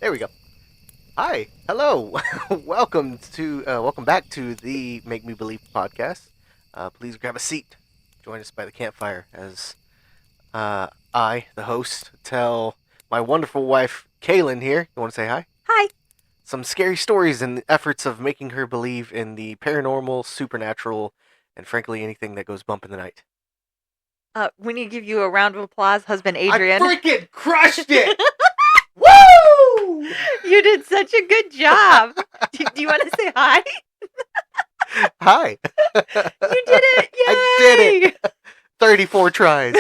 There we go. Hi, hello, welcome back to the Make Me Believe podcast. Please grab a seat. Join us by the campfire as I, the host, tell my wonderful wife Kaylyn here. You want to say hi? Hi. Some scary stories and the efforts of making her believe in the paranormal, supernatural, and frankly anything that goes bump in the night. We need to give you a round of applause, husband I Adrian. freaking crushed it! Woo! You did such a good job. Do you want to say hi? Hi. You did it! Yay! I did it! 34 tries.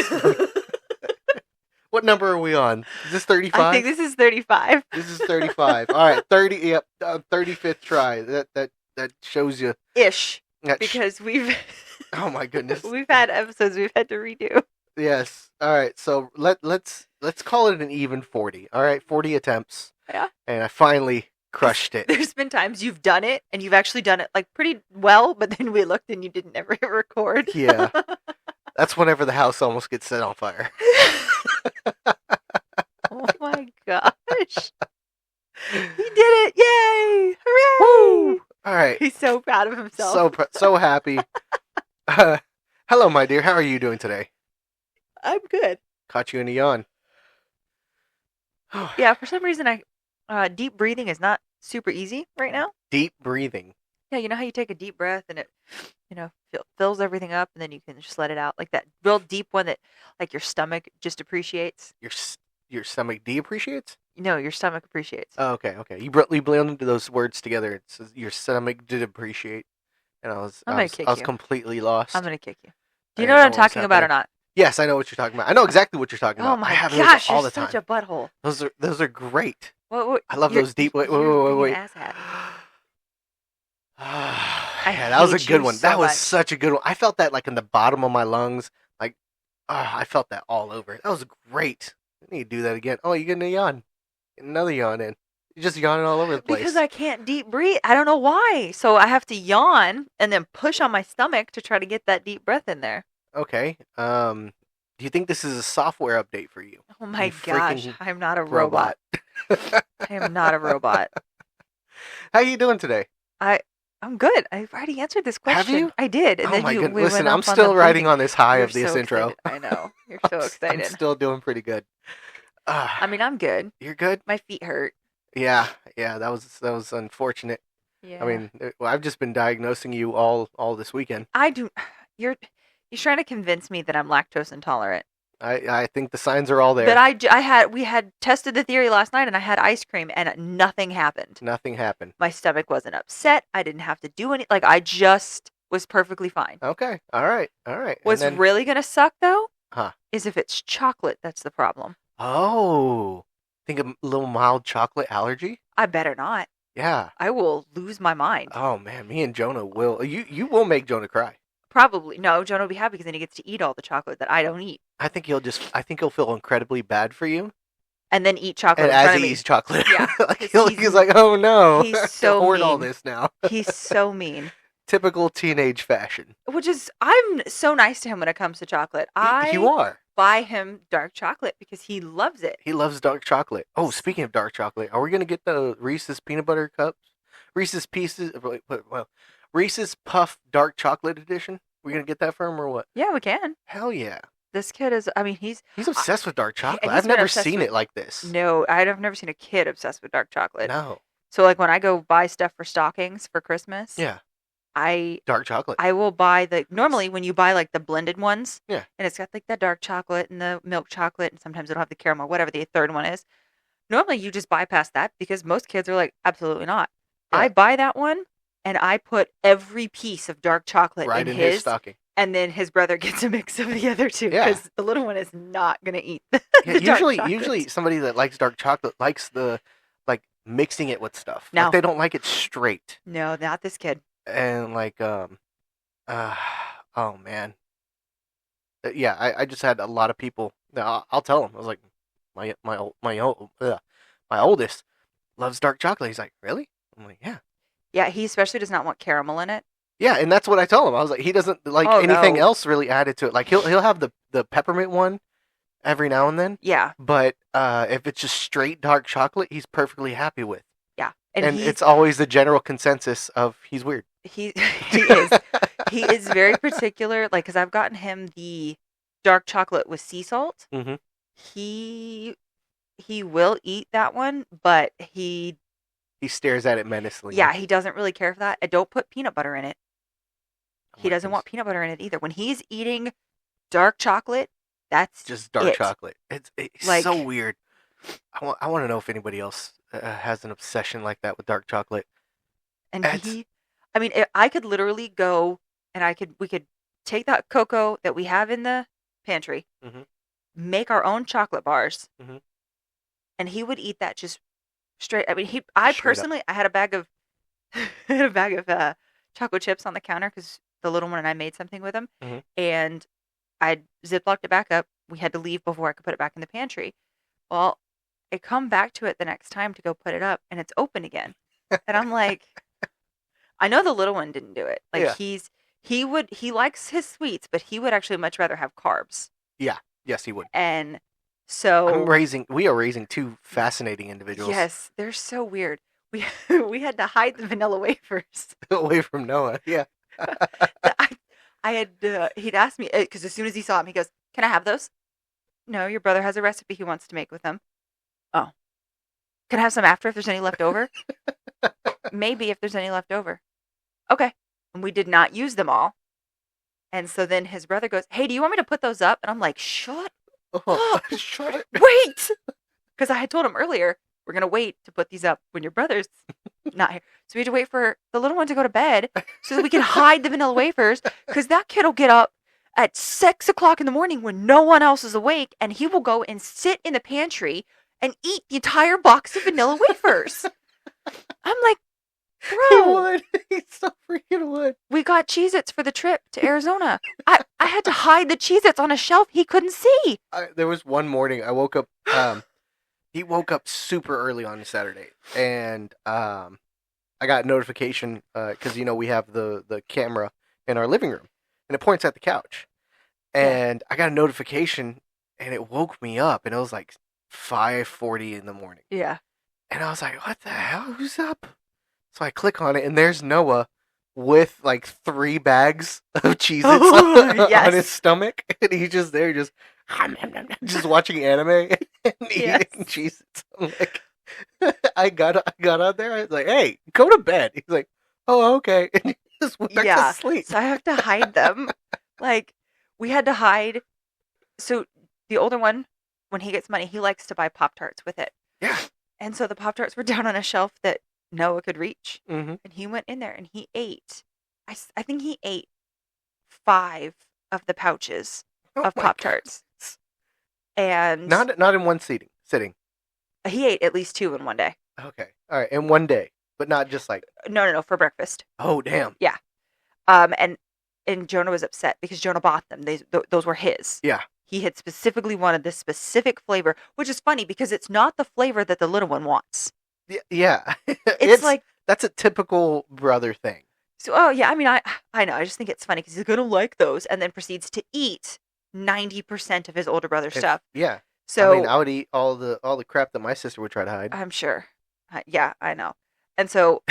What number are we on? Is this 35? I think this is 35. This is 35. All right, 30. Yep, 35th try. That shows you. Ish. That Because we've oh my goodness. we've had episodes we've had to redo. Yes. All right. So let's call it an even 40. All right, 40 attempts. Yeah. And I finally crushed it. There's been times you've done it and you've actually done it like pretty well, but then we looked and you didn't ever hit record. Yeah. That's whenever the house almost gets set on fire. Oh my gosh. He did it! Yay! Hooray! Woo! All right. He's so proud of himself. So happy. Hello, my dear. How are you doing today? I'm good. Caught you in a yawn. Yeah, for some reason deep breathing is not super easy right now. Deep breathing. Yeah, you know how you take a deep breath and it, fills everything up and then you can just let it out. Like that real deep one that like your stomach just appreciates. Your stomach depreciates? No, your stomach appreciates. Oh, okay. You blended those words together. It says your stomach did appreciate, and I'm gonna kick I was you. completely lost. I'm going to kick you. I Do you didn't know what I'm know what was talking about or happening. not? Yes, I know what you're talking about. I know exactly what you're talking about. Oh my I have gosh, those all you're the time. such a butthole. Those are great. What, I love you're- those deep. Wait. you're being an asshat. Yeah, that was a hate good you one. so That was much. such a good one. I felt that like in the bottom of my lungs. Like, I felt that all over. That was great. I need to do that again. Oh, you getting a yawn? Get another yawn in. You're just yawning all over the place. Because I can't deep breathe. I don't know why. So I have to yawn and then push on my stomach to try to get that deep breath in there. Okay. Do you think this is a software update for you? Oh my You gosh, freaking I'm not a robot. I am not a robot. How you doing today? I'm good. I've already answered this Have question. you? I did. And Oh then my we goodness. went Listen, off I'm on the still riding breathing. on this high You're of this so intro. excited. I know. You're so excited. I'm still doing pretty good. I mean, I'm good. You're good? My feet hurt. Yeah, that was unfortunate. Yeah. I mean, I've just been diagnosing you all this weekend. I do. You're trying to convince me that I'm lactose intolerant. I think the signs are all there. But we had tested the theory last night and I had ice cream and nothing happened. Nothing happened. My stomach wasn't upset. I didn't have to do any, like I just was perfectly fine. Okay. All right. What's really going to suck though Huh. is if it's chocolate that's the problem. Oh. Think a little mild chocolate allergy? I better not. Yeah. I will lose my mind. Oh man, me and Jonah will. You will make Jonah cry. Probably. No, Jonah will be happy because then he gets to eat all the chocolate that I don't eat. I think he'll feel incredibly bad for you. And then eat chocolate And in front as of he me. eats chocolate, Yeah, like 'cause he's like, oh no, he's I have to so hoard all mean. this now. He's so mean. Typical teenage fashion. Which is, I'm so nice to him when it comes to chocolate. You are. buy him dark chocolate because he loves it. He loves dark chocolate. Oh, speaking of dark chocolate, are we gonna get the Reese's peanut butter cups? Reese's Pieces. Well, Reese's Puff Dark Chocolate Edition. We gonna get that for him or what? Yeah, we can. Hell yeah. This kid is, I mean, he's obsessed with dark chocolate. he's I've been never obsessed seen with- it like this. no, I've never seen a kid obsessed with dark chocolate. No. So like when I go buy stuff for stockings for Christmas, Yeah. I Dark chocolate. will buy normally when you buy like the blended ones, Yeah. and it's got like the dark chocolate and the milk chocolate, and sometimes it'll have the caramel, whatever the third one is. Normally you just bypass that because most kids are like, absolutely not. Yeah. I buy that one and I put every piece of dark chocolate right in in his stocking. and then his brother gets a mix of the other two Yeah. because the little one is not gonna eat the, Yeah, the dark usually chocolate. somebody that likes dark chocolate likes the like mixing it with stuff. No. Like, they don't like it straight. No, not this kid. And like oh man. Yeah, I just had a lot of people. I'll tell them. I was like, my oldest loves dark chocolate. He's like, really? I'm like, yeah. Yeah, he especially does not want caramel in it. Yeah, and that's what I tell him. I was like, he doesn't like Oh, anything no. else really added to it. Like he'll have the peppermint one, every now and then. Yeah, But if it's just straight dark chocolate, he's perfectly happy with. yeah. And And it's always the general consensus of he's weird. he he is very particular. Like, because I've gotten him the dark chocolate with sea salt. Mhm. He will eat that one, but He stares at it menacingly. yeah, he doesn't really care for that. I don't put peanut butter in it. Oh He my doesn't want goodness. peanut butter in it either. When he's eating dark chocolate, that's Just dark it. chocolate. It's Like, so weird. I want to know if anybody else has an obsession like that with dark chocolate. and It's I mean, I could literally go and we could take that cocoa that we have in the pantry, Mhm. make our own chocolate bars, Mhm. and he would eat that just straight. I mean, I Straight up. personally, I had a bag of, I had a bag of chocolate chips on the counter because the little one and I made something with him, Mhm. and I ziplocked it back up. We had to leave before I could put it back in the pantry. Well, I come back to it the next time to go put it up, and it's open again. And I'm like, I know the little one didn't do it. Like, Yeah. he likes his sweets, but he would actually much rather have carbs. Yeah. Yes, he would. And so We are raising two fascinating individuals yes, they're so weird. We we had to hide the vanilla wafers. away from Noah. Yeah. I, I had he'd asked me because as soon as he saw him, he goes, "Can I have those?" No, your brother has a recipe he wants to make with them. Oh, can I have some after if there's any left over? Maybe if there's any left over. Okay. And we did not use them all. And so then his brother goes, "Hey, do you want me to put those up?" And I'm like, "Shut Oh, up. shut it. Wait." Because I had told him earlier, we're going to wait to put these up when your brother's not here. So we had to wait for the little one to go to bed so that we can hide the vanilla wafers. Because that kid will get up at 6 o'clock in the morning when no one else is awake, and he will go and sit in the pantry and eat the entire box of vanilla wafers. I'm like, He bro, would. He so freaking would. we got Cheez-Its for the trip to Arizona. I had to hide the Cheez-Its on a shelf he couldn't see. There was one morning I woke up. He woke up super early on a Saturday, and I got a notification because we have the camera in our living room, and it points at the couch, and I got a notification, and it woke me up, and it was like 5:40 in the morning, Yeah. and I was like, "What the hell? Who's up?" So I click on it, and there's Noah with like 3 bags of Cheez-Its on Yes. his stomach, and he's just there, just watching anime and Yes. eating Cheez-Its. I'm like, I got out there. I was like, "Hey, go to bed." He's like, "Oh, okay," and he just went back Yeah. to sleep. So I have to hide them. Like, we had to hide. So the older one, when he gets money, he likes to buy Pop-Tarts with it. Yeah. And so the Pop-Tarts were down on a shelf that Noah could reach. Mm-hmm. And he went in there and he ate. I think he ate 5 of the pouches Oh of my Pop-Tarts. And Not in one sitting. he ate at least 2 in one day. Okay, all right, in one day, but not just like. No, for breakfast. Oh damn. And Jonah was upset because Jonah bought them. Those were his. Yeah. He had specifically wanted this specific flavor, which is funny because it's not the flavor that the little one wants. Yeah. It's like, that's a typical brother thing. so, oh yeah, I mean, I know. I just think it's funny because he's going to like those and then proceeds to eat 90% of his older brother's stuff. Yeah. So I mean, I would eat all the crap that my sister would try to hide. I'm sure. Yeah, I know. And so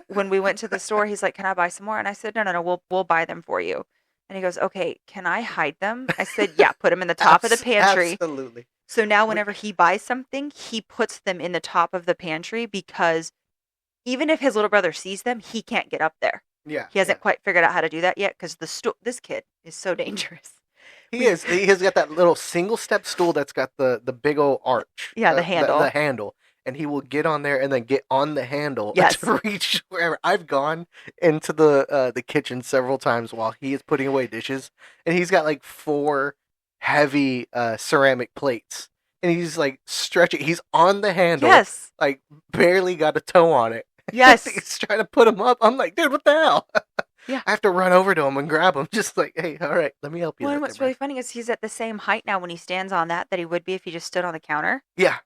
when we went to the store, he's like, "Can I buy some more?" And I said, "No, we'll buy them for you." And he goes, "Okay, can I hide them?" I said, "Yeah, put them in the top of the pantry." Absolutely. So now whenever he buys something, he puts them in the top of the pantry because even if his little brother sees them, he can't get up there. Yeah. He hasn't quite figured out how to do that yet because this kid is so dangerous. He is. He has got that little single step stool that's got the big old arch. Yeah, the handle. The handle. And he will get on there and then get on the handle Yes. to reach wherever. I've gone into the kitchen several times while he is putting away dishes, and he's got like 4 heavy ceramic plates, and he's like stretching. He's on the handle. Yes. Like barely got a toe on it. Yes. He's trying to put him up. I'm like, dude, what the hell? Yeah. I have to run over to him and grab him. Just like, hey, all right, let me help you. Well, out and what's there, really funny is he's at the same height now when he stands on that he would be if he just stood on the counter. Yeah.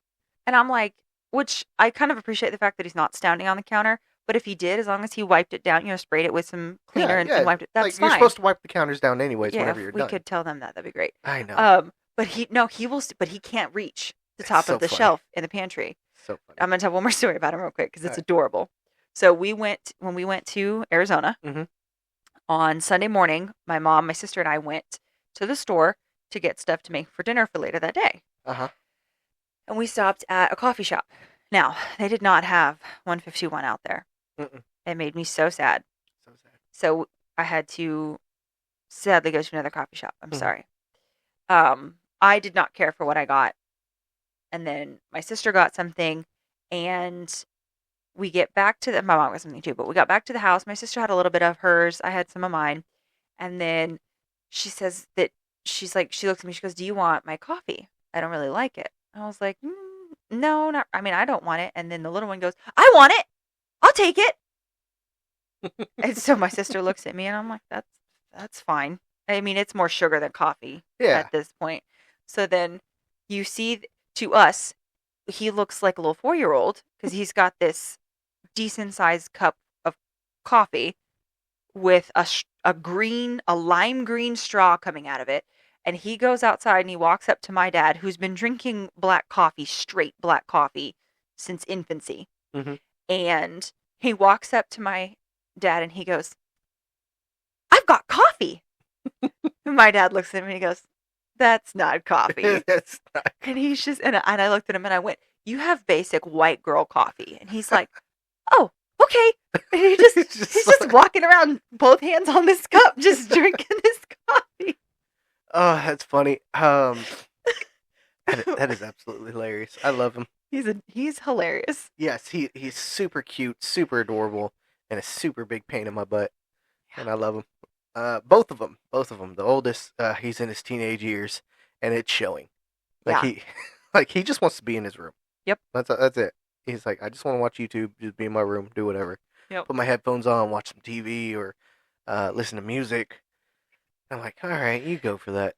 And I'm like, which I kind of appreciate the fact that he's not standing on the counter. But if he did, as long as he wiped it down, sprayed it with some cleaner and wiped it, that's like, fine. You're supposed to wipe the counters down anyways Yeah, whenever if you're we done. could tell them that'd be great. I know. But he will, but he can't reach the It's top so of the funny. shelf in the pantry. So funny. I'm gonna tell one more story about him real quick because it's All right. adorable. So when we went to Arizona Mhm. on Sunday morning, my mom, my sister, and I went to the store to get stuff to make for dinner for later that day. Uh-huh. And we stopped at a coffee shop. Now, they did not have 151 out there. Mm-mm. It made me so sad. So sad. So I had to sadly go to another coffee shop. I'm Mhm. sorry. I did not care for what I got. And then my sister got something, and we get back to my mom got something too, but we got back to the house. My sister had a little bit of hers. I had some of mine. And then she says that she looks at me, she goes, "Do you want my coffee? I don't really like it." I was like, no, not, I mean, I don't want it. And then the little one goes, "I want it. I'll take it." And so my sister looks at me, and I'm like, that's fine. I mean, it's more sugar than coffee Yeah. at this point. So then you see, to us, he looks like a little 4-year-old because he's got this decent sized cup of coffee with a lime green straw coming out of it. And he goes outside and he walks up to my dad, who's been drinking black coffee, straight black coffee, since infancy. Mhm. And he walks up to my dad and he goes, "I've got coffee." And my dad looks at him and he goes, "That's not coffee." That's not. And he's just, and I looked at him and I went, "You have basic white girl coffee." And he's like, "Oh, okay." And he's just walking around, both hands on this cup, just drinking this coffee. Oh, that's funny. That is absolutely hilarious. I love him. He's hilarious. Yes, he's super cute, super adorable, and a super big pain in my butt. Yeah. And I love him. Both of them. The oldest, he's in his teenage years, and it's showing. Like Yeah. he, like he just wants to be in his room. Yep. That's it. He's like, I just want to watch YouTube, just be in my room, do whatever. Yep. Put my headphones on, watch some TV, or listen to music. I'm like, all right, you go for that.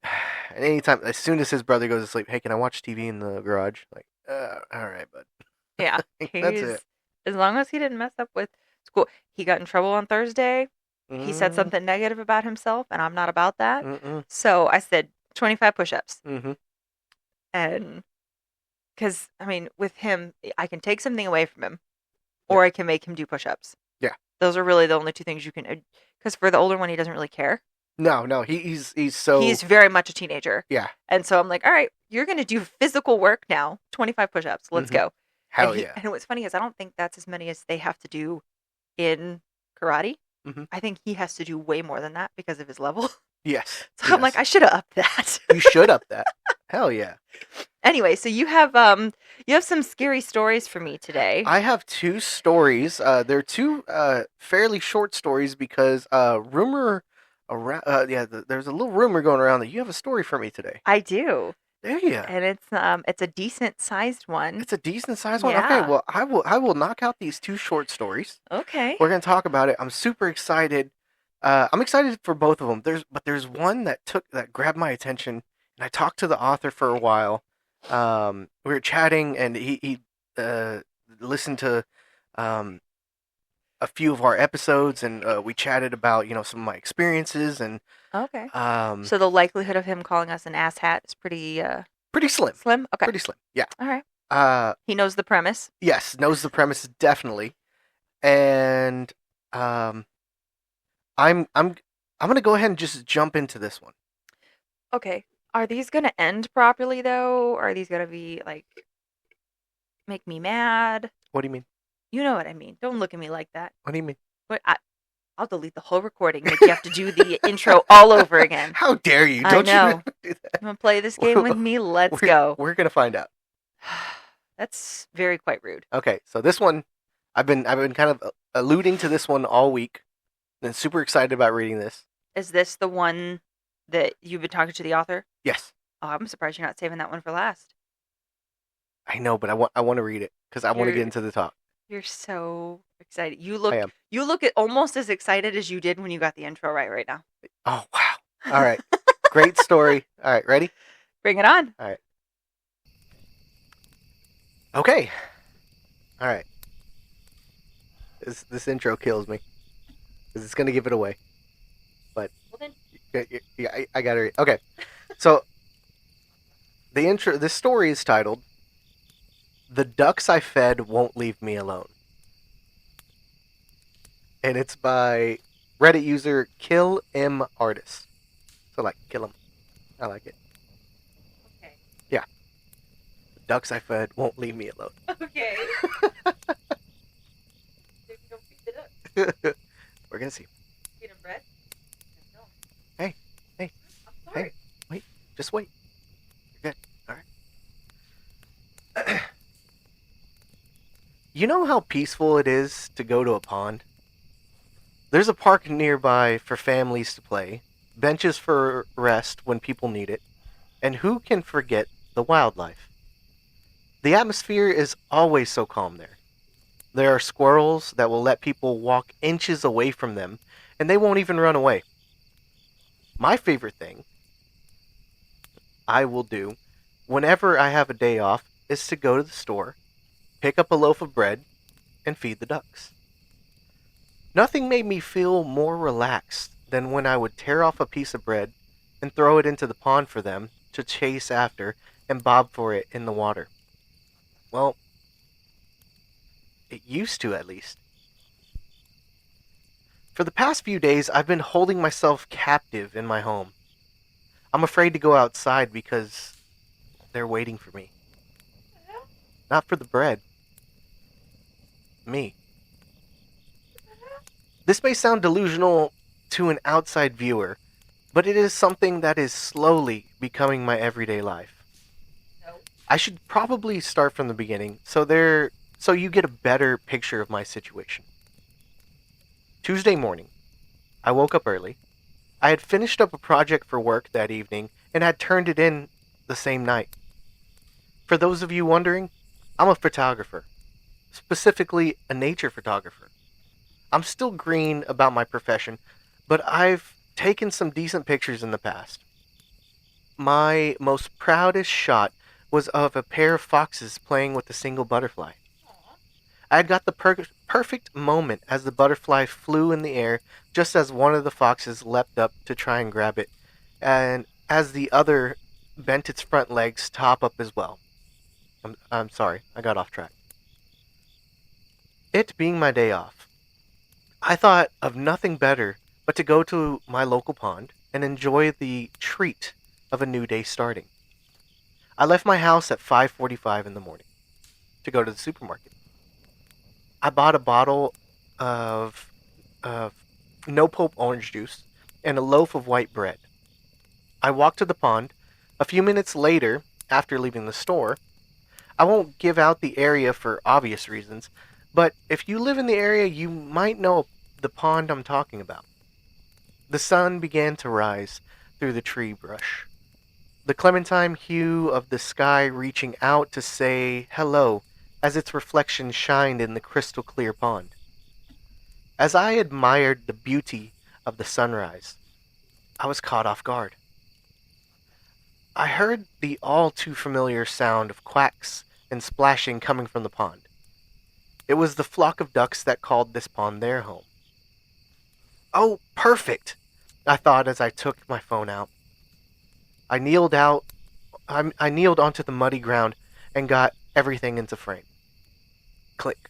And anytime, as soon as his brother goes to sleep, hey, can I watch TV in the garage? Like, all right, bud. Yeah. That's it. As long as he didn't mess up with school. He got in trouble on Thursday. He said something negative about himself, and I'm not about that. Mm-mm. So I said 25 push-ups. Mm-hmm. And because, I mean, with him, I can take something away from him, or I can make him do push-ups. Yeah. Those are really the only two things you can, because for the older one, he doesn't really care. No, he's so. He's very much a teenager. Yeah. And so I'm like, all right, you're going to do physical work now. 25 push-ups. Let's go. Hell and yeah. And what's funny is I don't think that's as many as they have to do in karate. Mm-hmm. I think he has to do way more than that because of his level. Yes. So I'm like, I should have upped that. You should up that. Hell yeah. Anyway, so you have some scary stories for me today. I have two stories. They're two fairly short stories because rumor around there's a little rumor going around that you have a story for me today. I do. There you go. And it's a decent sized one. It's a decent sized one. Yeah. Okay, well I will knock out these two short stories. Okay. We're gonna talk about it. I'm super excited. I'm excited for both of them. There's one that grabbed my attention, and I talked to the author for a while. We were chatting, and he listened to a few of our episodes, and we chatted about some of my experiences, and Okay. So the likelihood of him calling us an asshat is pretty pretty slim. slim. Okay. Pretty slim. Yeah. All right. He knows the premise. Yes, knows the premise definitely, and I'm gonna go ahead and just jump into this one. Okay. Are these gonna end properly though? Or are these gonna be like make me mad? What do you mean? You know what I mean. Don't look at me like that. What do you mean? But I'll delete the whole recording. Make you have to do the intro all over again. How dare you? I Don't know. you do that? You want to play this game with me? Let's go. We're gonna find out. That's very quite rude. Okay, so this one, I've been kind of alluding to this one all week, and super excited about reading this. Is this the one that you've been talking to the author? Yes. Oh, I'm surprised you're not saving that one for last. I know, but I want to read it because I want to get into the talk. You're so excited. I am. You look almost as excited as you did when you got the intro right now. Oh wow! All right, great story. All right, ready? Bring it on. All right. Okay. All right. This intro kills me because it's gonna give it away. But Well then, yeah, I got it. Okay, so This story is titled "The Ducks I Fed Won't Leave Me Alone," and it's by Reddit user Kill M Artist. So like kill 'em. I like it. Okay. Yeah. The ducks I fed won't leave me alone. Okay. Maybe don't feed the ducks. We're gonna see. Feed them bread? No. Hey, hey, I'm sorry. hey, wait, just wait. You're good. All right. You know how peaceful it is to go to a pond? There's a park nearby for families to play, benches for rest when people need it, and who can forget the wildlife? The atmosphere is always so calm there. There are squirrels that will let people walk inches away from them, and they won't even run away. My favorite thing I will do whenever I have a day off is to go to the store, pick up a loaf of bread, and feed the ducks. Nothing made me feel more relaxed than when I would tear off a piece of bread and throw it into the pond for them to chase after and bob for it in the water. Well, it used to at least. For the past few days, I've been holding myself captive in my home. I'm afraid to go outside because they're waiting for me. Not for the bread. Me. This may sound delusional to an outside viewer, but it is something that is slowly becoming my everyday life. No. I should probably start from the beginning so you get a better picture of my situation. Tuesday morning, I woke up early. I had finished up a project for work that evening and had turned it in the same night. For those of you wondering, I'm a photographer, specifically a nature photographer. I'm still green about my profession, but I've taken some decent pictures in the past. My most proudest shot was of a pair of foxes playing with a single butterfly. I had got the perfect moment as the butterfly flew in the air just as one of the foxes leapt up to try and grab it, and as the other bent its front legs to hop up as well. I'm sorry, I got off track. It being my day off, I thought of nothing better but to go to my local pond and enjoy the treat of a new day starting. I left my house at 5:45 in the morning to go to the supermarket. I bought a bottle of no pulp orange juice and a loaf of white bread. I walked to the pond. A few minutes later, after leaving the store, I won't give out the area for obvious reasons, but if you live in the area, you might know the pond I'm talking about. The sun began to rise through the tree brush, the clementine hue of the sky reaching out to say hello as its reflection shined in the crystal clear pond. As I admired the beauty of the sunrise, I was caught off guard. I heard the all too familiar sound of quacks and splashing coming from the pond. It was the flock of ducks that called this pond their home. Oh, perfect! I thought as I took my phone out. I kneeled onto the muddy ground and got everything into frame. Click.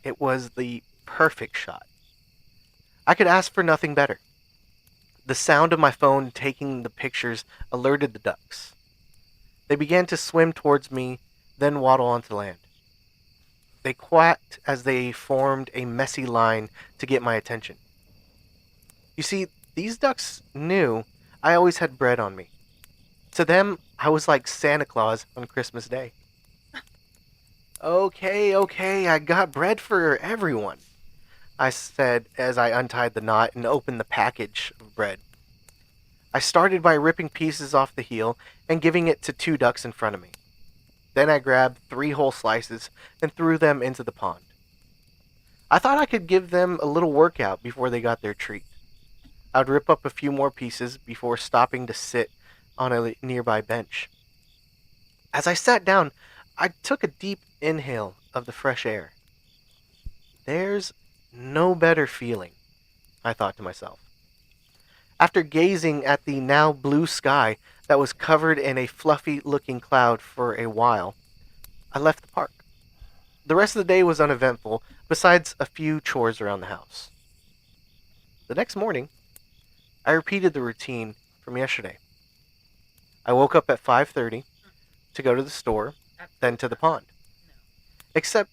It was the perfect shot. I could ask for nothing better. The sound of my phone taking the pictures alerted the ducks. They began to swim towards me, then waddle onto land. They quacked as they formed a messy line to get my attention. You see, these ducks knew I always had bread on me. To them, I was like Santa Claus on Christmas Day. Okay, I got bread for everyone, I said as I untied the knot and opened the package of bread. I started by ripping pieces off the heel and giving it to two ducks in front of me. Then I grabbed 3 whole slices and threw them into the pond. I thought I could give them a little workout before they got their treat. I'd rip up a few more pieces before stopping to sit on a nearby bench. As I sat down, I took a deep inhale of the fresh air. There's no better feeling, I thought to myself. After gazing at the now blue sky that was covered in a fluffy-looking cloud for a while, I left the park. The rest of the day was uneventful, besides a few chores around the house. The next morning, I repeated the routine from yesterday. I woke up at 5:30 to go to the store, then to the pond. Except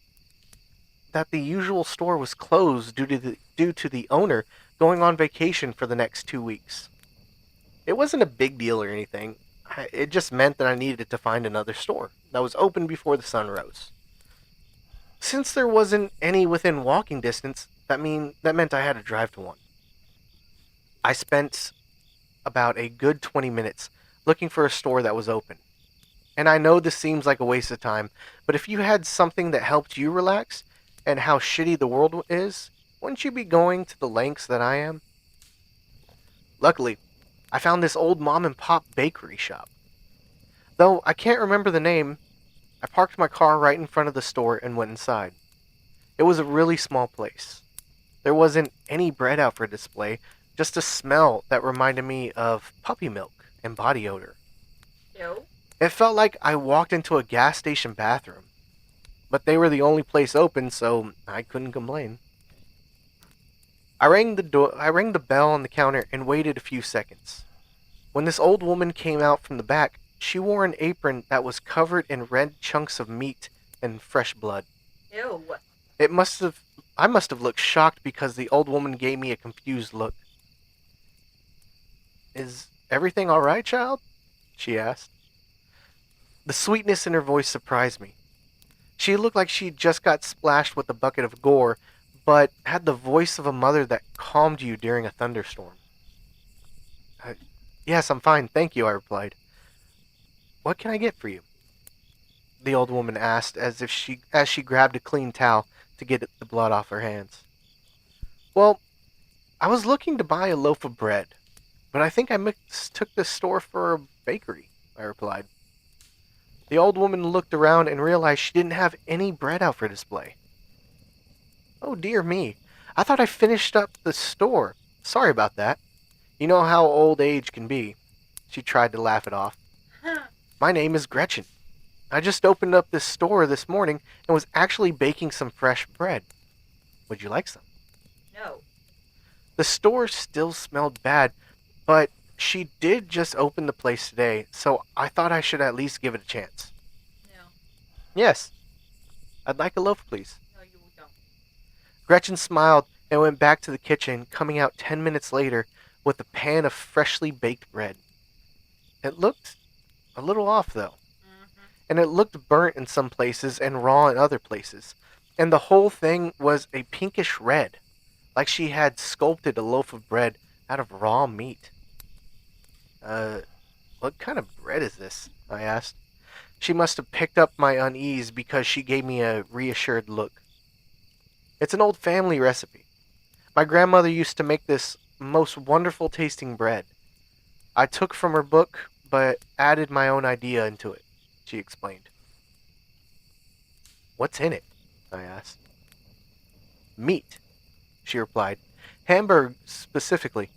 that the usual store was closed due to the owner going on vacation for the next 2 weeks. It wasn't a big deal or anything. It just meant that I needed to find another store that was open before the sun rose. Since there wasn't any within walking distance, that meant I had to drive to one. I spent about a good 20 minutes looking for a store that was open. And I know this seems like a waste of time, but if you had something that helped you relax and how shitty the world is, wouldn't you be going to the lengths that I am? Luckily, I found this old mom and pop bakery shop. Though I can't remember the name, I parked my car right in front of the store and went inside. It was a really small place. There wasn't any bread out for display, just a smell that reminded me of puppy milk and body odor. Ew. It felt like I walked into a gas station bathroom. But they were the only place open, so I couldn't complain. I rang the bell on the counter and waited a few seconds. When this old woman came out from the back, she wore an apron that was covered in red chunks of meat and fresh blood. Ew. I must have looked shocked because the old woman gave me a confused look. "Is everything all right, child?" she asked. The sweetness in her voice surprised me. She looked like she just got splashed with a bucket of gore, but had the voice of a mother that calmed you during a thunderstorm. "Yes, I'm fine, thank you," I replied. "What can I get for you?" the old woman asked as she grabbed a clean towel to get the blood off her hands. "Well, I was looking to buy a loaf of bread, but I think I mistook the store for a bakery," I replied. The old woman looked around and realized she didn't have any bread out for display. "Oh dear me, I thought I finished up the store. Sorry about that. You know how old age can be." She tried to laugh it off. "My name is Gretchen. I just opened up this store this morning and was actually baking some fresh bread. Would you like some?" No. The store still smelled bad, but she did just open the place today, so I thought I should at least give it a chance. No. "Yes. I'd like a loaf, please." No, you don't. Gretchen smiled and went back to the kitchen, coming out 10 minutes later with a pan of freshly baked bread. It looked a little off, though. And it looked burnt in some places and raw in other places. And the whole thing was a pinkish red, like she had sculpted a loaf of bread out of raw meat. What kind of bread is this?" I asked. She must have picked up my unease because she gave me a reassured look. "It's an old family recipe. My grandmother used to make this most wonderful tasting bread. I took from her book, but added my own idea into it," she explained. "What's in it?" I asked. "Meat," she replied. "Hamburg specifically.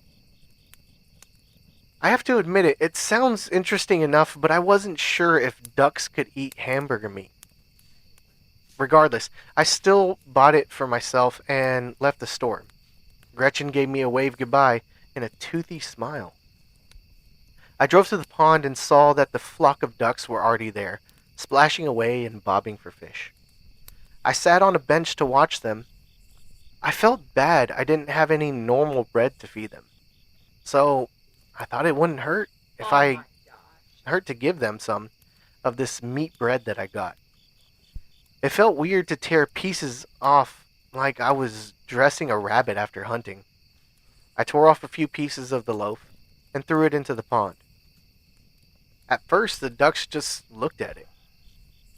I have to admit it sounds interesting enough, but I wasn't sure if ducks could eat hamburger meat. Regardless, I still bought it for myself and left the store. Gretchen gave me a wave goodbye and a toothy smile. I drove to the pond and saw that the flock of ducks were already there, splashing away and bobbing for fish. I sat on a bench to watch them. I felt bad I didn't have any normal bread to feed them. So I thought it wouldn't hurt if I hurt to give them some of this meat bread that I got. It felt weird to tear pieces off like I was dressing a rabbit after hunting. I tore off a few pieces of the loaf and threw it into the pond. At first, the ducks just looked at it,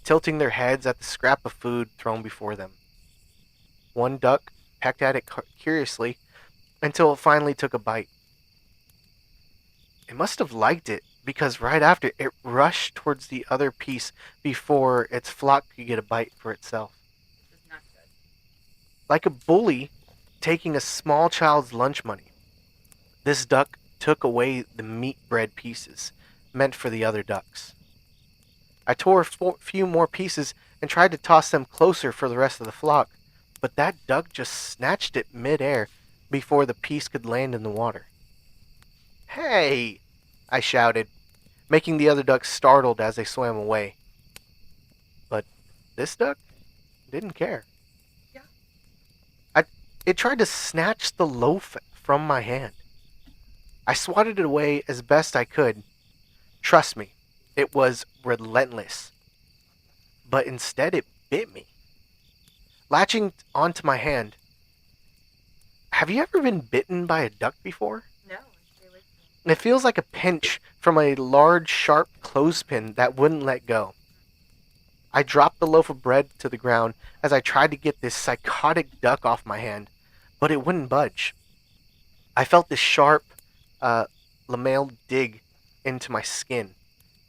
tilting their heads at the scrap of food thrown before them. One duck pecked at it curiously until it finally took a bite. It must have liked it because right after it rushed towards the other piece before its flock could get a bite for itself. This is not good. Like a bully taking a small child's lunch money, this duck took away the meat bread pieces, meant for the other ducks. I tore a few more pieces and tried to toss them closer for the rest of the flock, but that duck just snatched it midair before the piece could land in the water. "Hey!" I shouted, making the other ducks startled as they swam away. But this duck didn't care. Yeah. It tried to snatch the loaf from my hand. I swatted it away as best I could. Trust me, it was relentless. But instead it bit me. Latching onto my hand. Have you ever been bitten by a duck before? No. It feels like a pinch from a large, sharp clothespin that wouldn't let go. I dropped the loaf of bread to the ground as I tried to get this psychotic duck off my hand, but it wouldn't budge. I felt this sharp, lamel dig into my skin,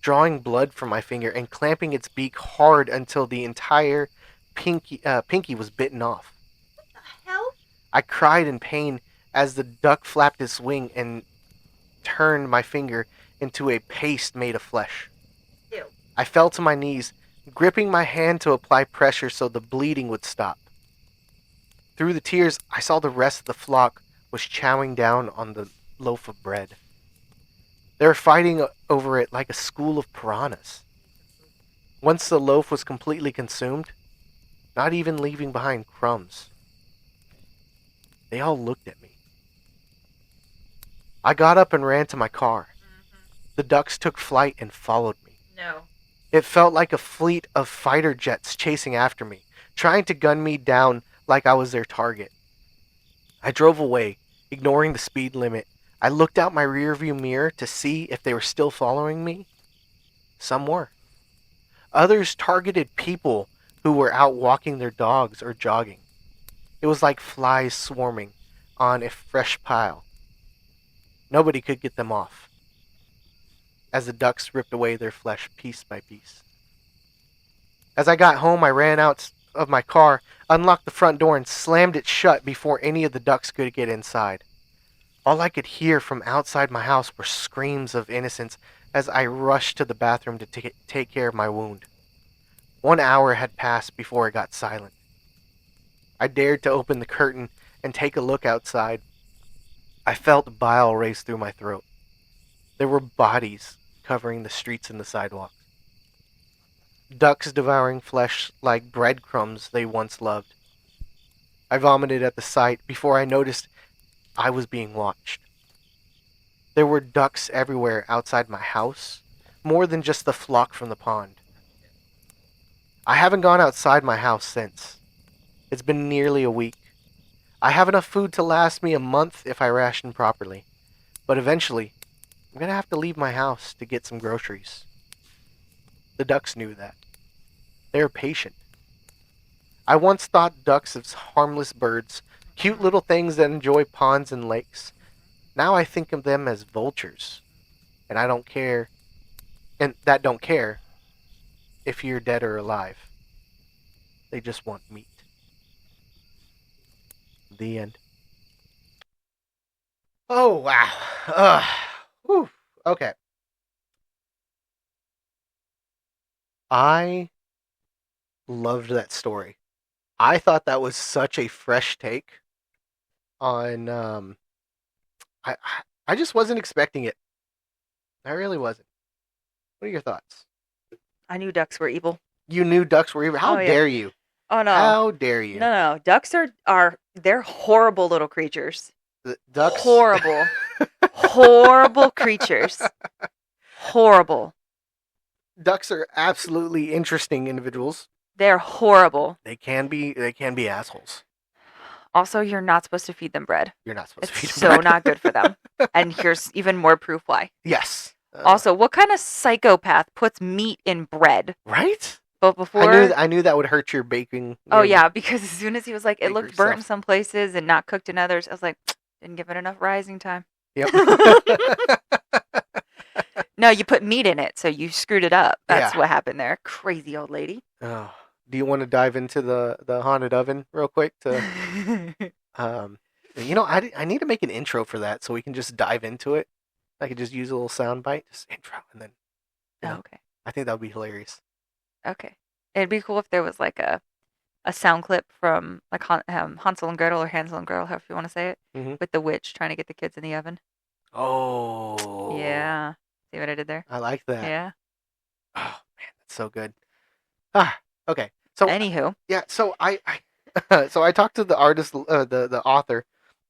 drawing blood from my finger and clamping its beak hard until the entire pinky was bitten off. What the hell? I cried in pain as the duck flapped its wing and turned my finger into a paste made of flesh. Ew. I fell to my knees, gripping my hand to apply pressure so the bleeding would stop. Through the tears, I saw the rest of the flock was chowing down on the loaf of bread. They were fighting over it like a school of piranhas. Once the loaf was completely consumed, not even leaving behind crumbs, they all looked at me. I got up and ran to my car. The ducks took flight and followed me. No. It felt like a fleet of fighter jets chasing after me, trying to gun me down like I was their target. I drove away, ignoring the speed limit. I looked out my rearview mirror to see if they were still following me. Some were. Others targeted people who were out walking their dogs or jogging. It was like flies swarming on a fresh pile. Nobody could get them off, as the ducks ripped away their flesh piece by piece. As I got home, I ran out of my car, unlocked the front door, and slammed it shut before any of the ducks could get inside. All I could hear from outside my house were screams of innocence as I rushed to the bathroom to take care of my wound. 1 hour had passed before it got silent. I dared to open the curtain and take a look outside. I felt bile race through my throat. There were bodies covering the streets and the sidewalks. Ducks devouring flesh like breadcrumbs they once loved. I vomited at the sight before I noticed I was being watched. There were ducks everywhere outside my house, more than just the flock from the pond. I haven't gone outside my house since. It's been nearly a week. I have enough food to last me a month if I ration properly, but eventually, I'm going to have to leave my house to get some groceries. The ducks knew that. They are patient. I once thought ducks as harmless birds, cute little things that enjoy ponds and lakes. Now I think of them as vultures, and I don't care, and that don't care if you're dead or alive. They just want meat. The end. Oh, wow. Whew. Okay. I loved that story. I thought that was such a fresh take on I I just wasn't expecting it. I really wasn't. What are your thoughts? I knew ducks were evil. You knew ducks were evil. How Oh, yeah. dare you? Oh no. How dare you? No. Ducks are they're horrible little creatures. The ducks Horrible. Horrible creatures. Horrible. Ducks are absolutely interesting individuals. They're horrible. They can be assholes. Also, you're not supposed to feed them bread. You're not supposed to feed It's them so bread. not good for them. And here's even more proof why. Yes. Also, what kind of psychopath puts meat in bread? Right? But before I knew that would hurt your baking. Oh yeah, because as soon as he was like, it Bakery looked burnt in stuff. some places and not cooked in others, I was like, didn't give it enough rising time. Yep. No, you put meat in it, so you screwed it up. That's Yeah. what happened there. Crazy old lady. Oh, do you want to dive into the haunted oven real quick? To I need to make an intro for that so we can just dive into it. I could just use a little sound bite, just intro, and then you Oh, know, okay. I think that would be hilarious. Okay. It'd be cool if there was like a sound clip from like Hansel and Gretel or Hansel and Gretel, however you want to say it, Hmm. with the witch trying to get the kids in the oven. Oh, Yeah. See what I did there? I like that. Yeah. Oh man, that's so good. Ah, okay. So Anywho. yeah, so so I talked to the artist, the author,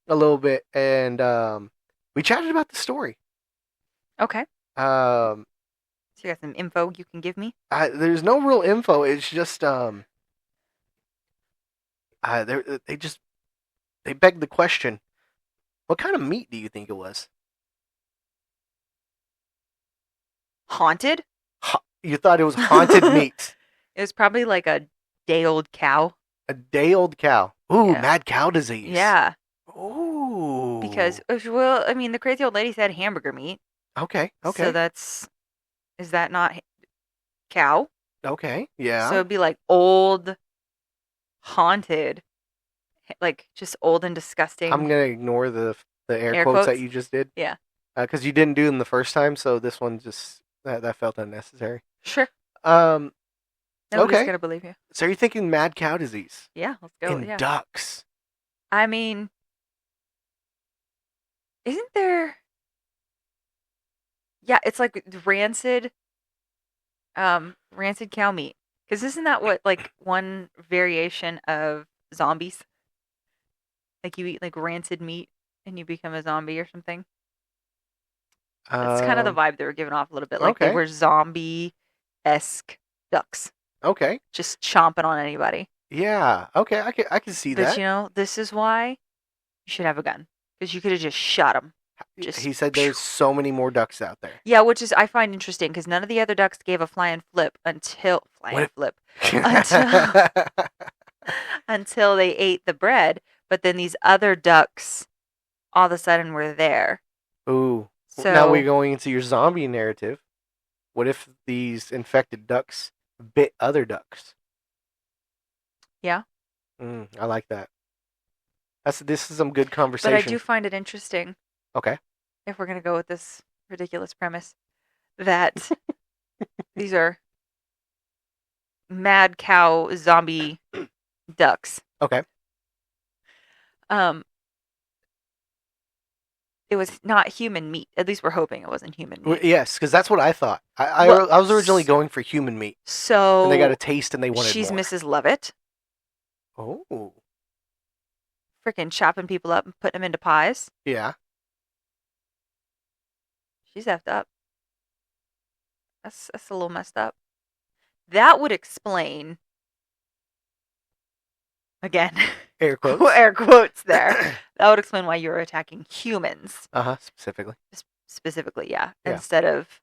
a little bit, and we chatted about the story. Okay. Um, So you got some info you can give me? there's no real info. It's just they just they begged the question: what kind of meat do you think it was? Haunted? You thought it was haunted meat? It was probably like a day old cow. A day-old cow. Ooh, Yeah. mad cow disease. Yeah. Ooh. Because, well, I mean, the crazy old lady said hamburger meat. Okay. So is that not cow? Okay. So Yeah. it'd be like old, haunted, like just old and disgusting. I'm gonna ignore the air Air quotes that quotes? you just did. Yeah. Because you didn't do them the first time, so this one just that felt unnecessary. Sure. Um. Nobody's Okay. gonna believe you. So you're thinking mad cow disease Yeah, let's go. in Yeah. ducks? I mean, isn't there? Yeah, it's like rancid cow meat. Because isn't that what like one variation of zombies? Like you eat like rancid meat and you become a zombie or something. That's kind of the Um. vibe they were giving off a little bit. Like they Okay. were zombie-esque ducks, Okay. just chomping on anybody. Yeah. Okay. I can see But that. you know, this is why you should have a gun because you could have just shot them. Just He said there's so many more ducks out there. yeah, which is I find interesting because none of the other ducks gave a flying flip until until until they ate the bread. But then these other ducks all of a sudden were there. Ooh. So Now we're going into your zombie narrative. What if these infected ducks bit other ducks? yeah, I like that. This is some good but conversation. I do find it interesting Okay. if we're gonna go with this ridiculous premise that these are mad cow zombie ducks. Okay. Um, it was not human meat. At least we're hoping it wasn't human meat. Yes, because that's what I thought. Well, I was originally going for human meat, So and they got a taste and they wanted she's more. Mrs. Lovett, Oh. freaking chopping people up and putting them into pies. Yeah. She's effed up. That's a little messed up. That would explain again Air quotes. air quotes there. That would explain why you're attacking humans Specifically. specifically, yeah, Yeah. instead of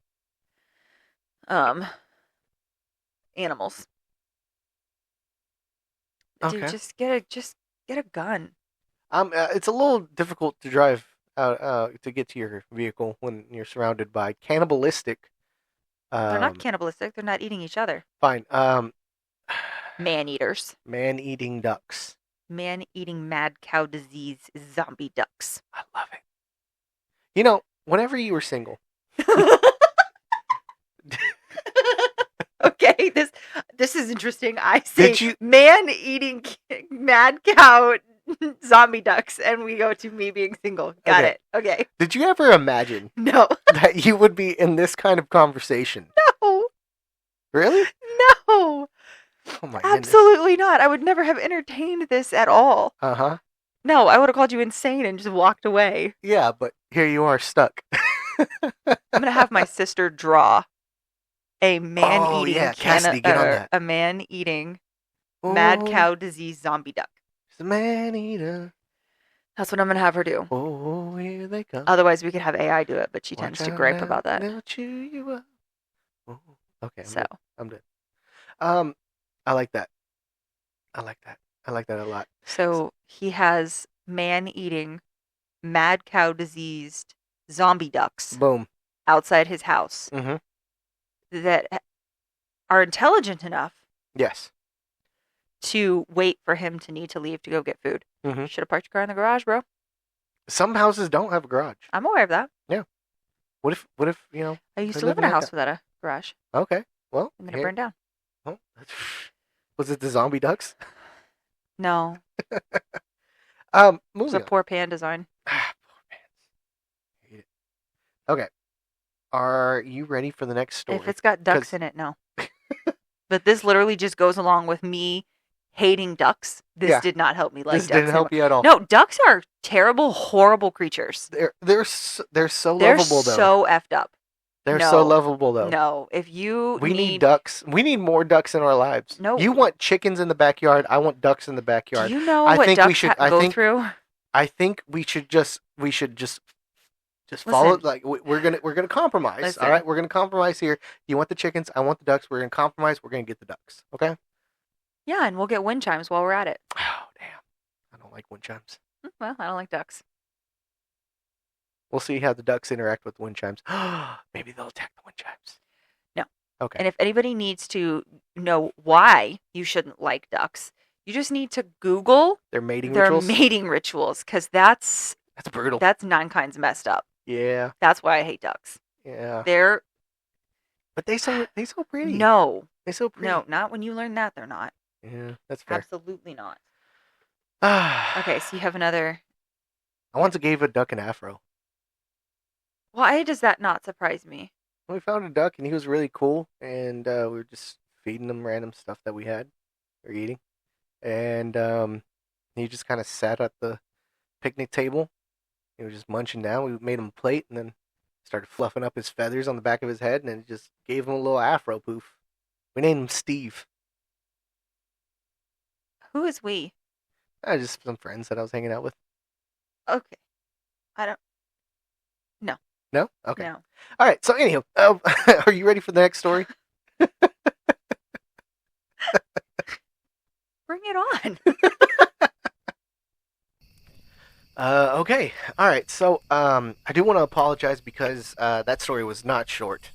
animals. Dude, Okay. just get a gun. It's a little difficult to drive out to get to your vehicle when you're surrounded by cannibalistic. They're not cannibalistic. They're not eating each other. Fine. Man eaters. Man-eating ducks. Man eating mad cow disease zombie ducks. I love it. You know, whenever you were single. Okay, this is interesting. I say Did you- man eating mad cow zombie ducks, and we go to me being single. Got Okay. it. Okay. Did you ever imagine No. that you would be in this kind of conversation? No. Really? No. Oh my goodness. Absolutely not. I would never have entertained this at all. Uh-huh. No, I would have called you insane and just walked away. Yeah, but here you are stuck. I'm gonna have my sister draw a man Oh, eating yeah, Cassidy, get on that. a man eating mad Oh, cow disease zombie duck. she's a man-eater. That's what I'm gonna have her do. Oh, here they come. Otherwise, we could have AI do it, but she tends Watch to out gripe now, about that. they'll chew you up. Oh, okay, So I'm good. I like that. I like that a lot. So he has man eating mad cow diseased zombie ducks Boom. outside his house Mm-hmm. that are intelligent enough Yes. to wait for him to need to leave to go get food. Mm-hmm. Should have parked your car in the garage, bro. Some houses don't have a garage. I'm aware of that. Yeah. What if you know? I used they're to live in living a like house without a garage, that? Okay. Well, and then it here. burned down. Oh, was it the zombie ducks? No, it was a Moving on. poor pan design. Ah, poor man. Hate it. Okay. Are you ready for the next story? If it's got ducks 'Cause- in it, no. But this literally just goes along with me hating ducks. This Yeah. did not help me like this ducks. didn't help you at all. No, ducks are terrible, horrible creatures. They're so They're lovable though. so effed up. They're no. so lovable though. No, if you We need ducks. We need more ducks in our lives. No. You want chickens in the backyard. I want ducks in the backyard. Do you know I what think we ducks should- I go think- through? I think we should just follow. Listen. Like we're gonna compromise. Listen. All right, we're gonna compromise here. You want the chickens? I want the ducks. We're gonna compromise. We're gonna get the ducks. Okay. Yeah, and we'll get wind chimes while we're at it. Oh damn! I don't like wind chimes. Well, I don't like ducks. We'll see how the ducks interact with the wind chimes. Maybe they'll attack the wind chimes. No. Okay. And if anybody needs to know why you shouldn't like ducks, you just need to Google Their mating their rituals. mating rituals, because that's brutal. that's nine kinds messed up. Yeah. That's why I hate ducks. Yeah. They're But they so pretty. no, They're so pretty. no, not when you learn that they're not. Yeah, that's fair. Absolutely not. Okay. Okay, so you have another. I once gave a duck an afro. Why does that not surprise me? We found a duck and he was really cool, and we were just feeding him random stuff that we had or eating, and he just kind of sat at the picnic table. He was just munching down. We made him a plate and then started fluffing up his feathers on the back of his head, and then just gave him a little afro poof. We named him Steve. Who is we? Just some friends that I was hanging out with. Okay. I don't. No? Okay. No. All right. So, anyhow, are you ready for the next story? Bring it on. Okay. All right. So, I do want to apologize because that story was not short.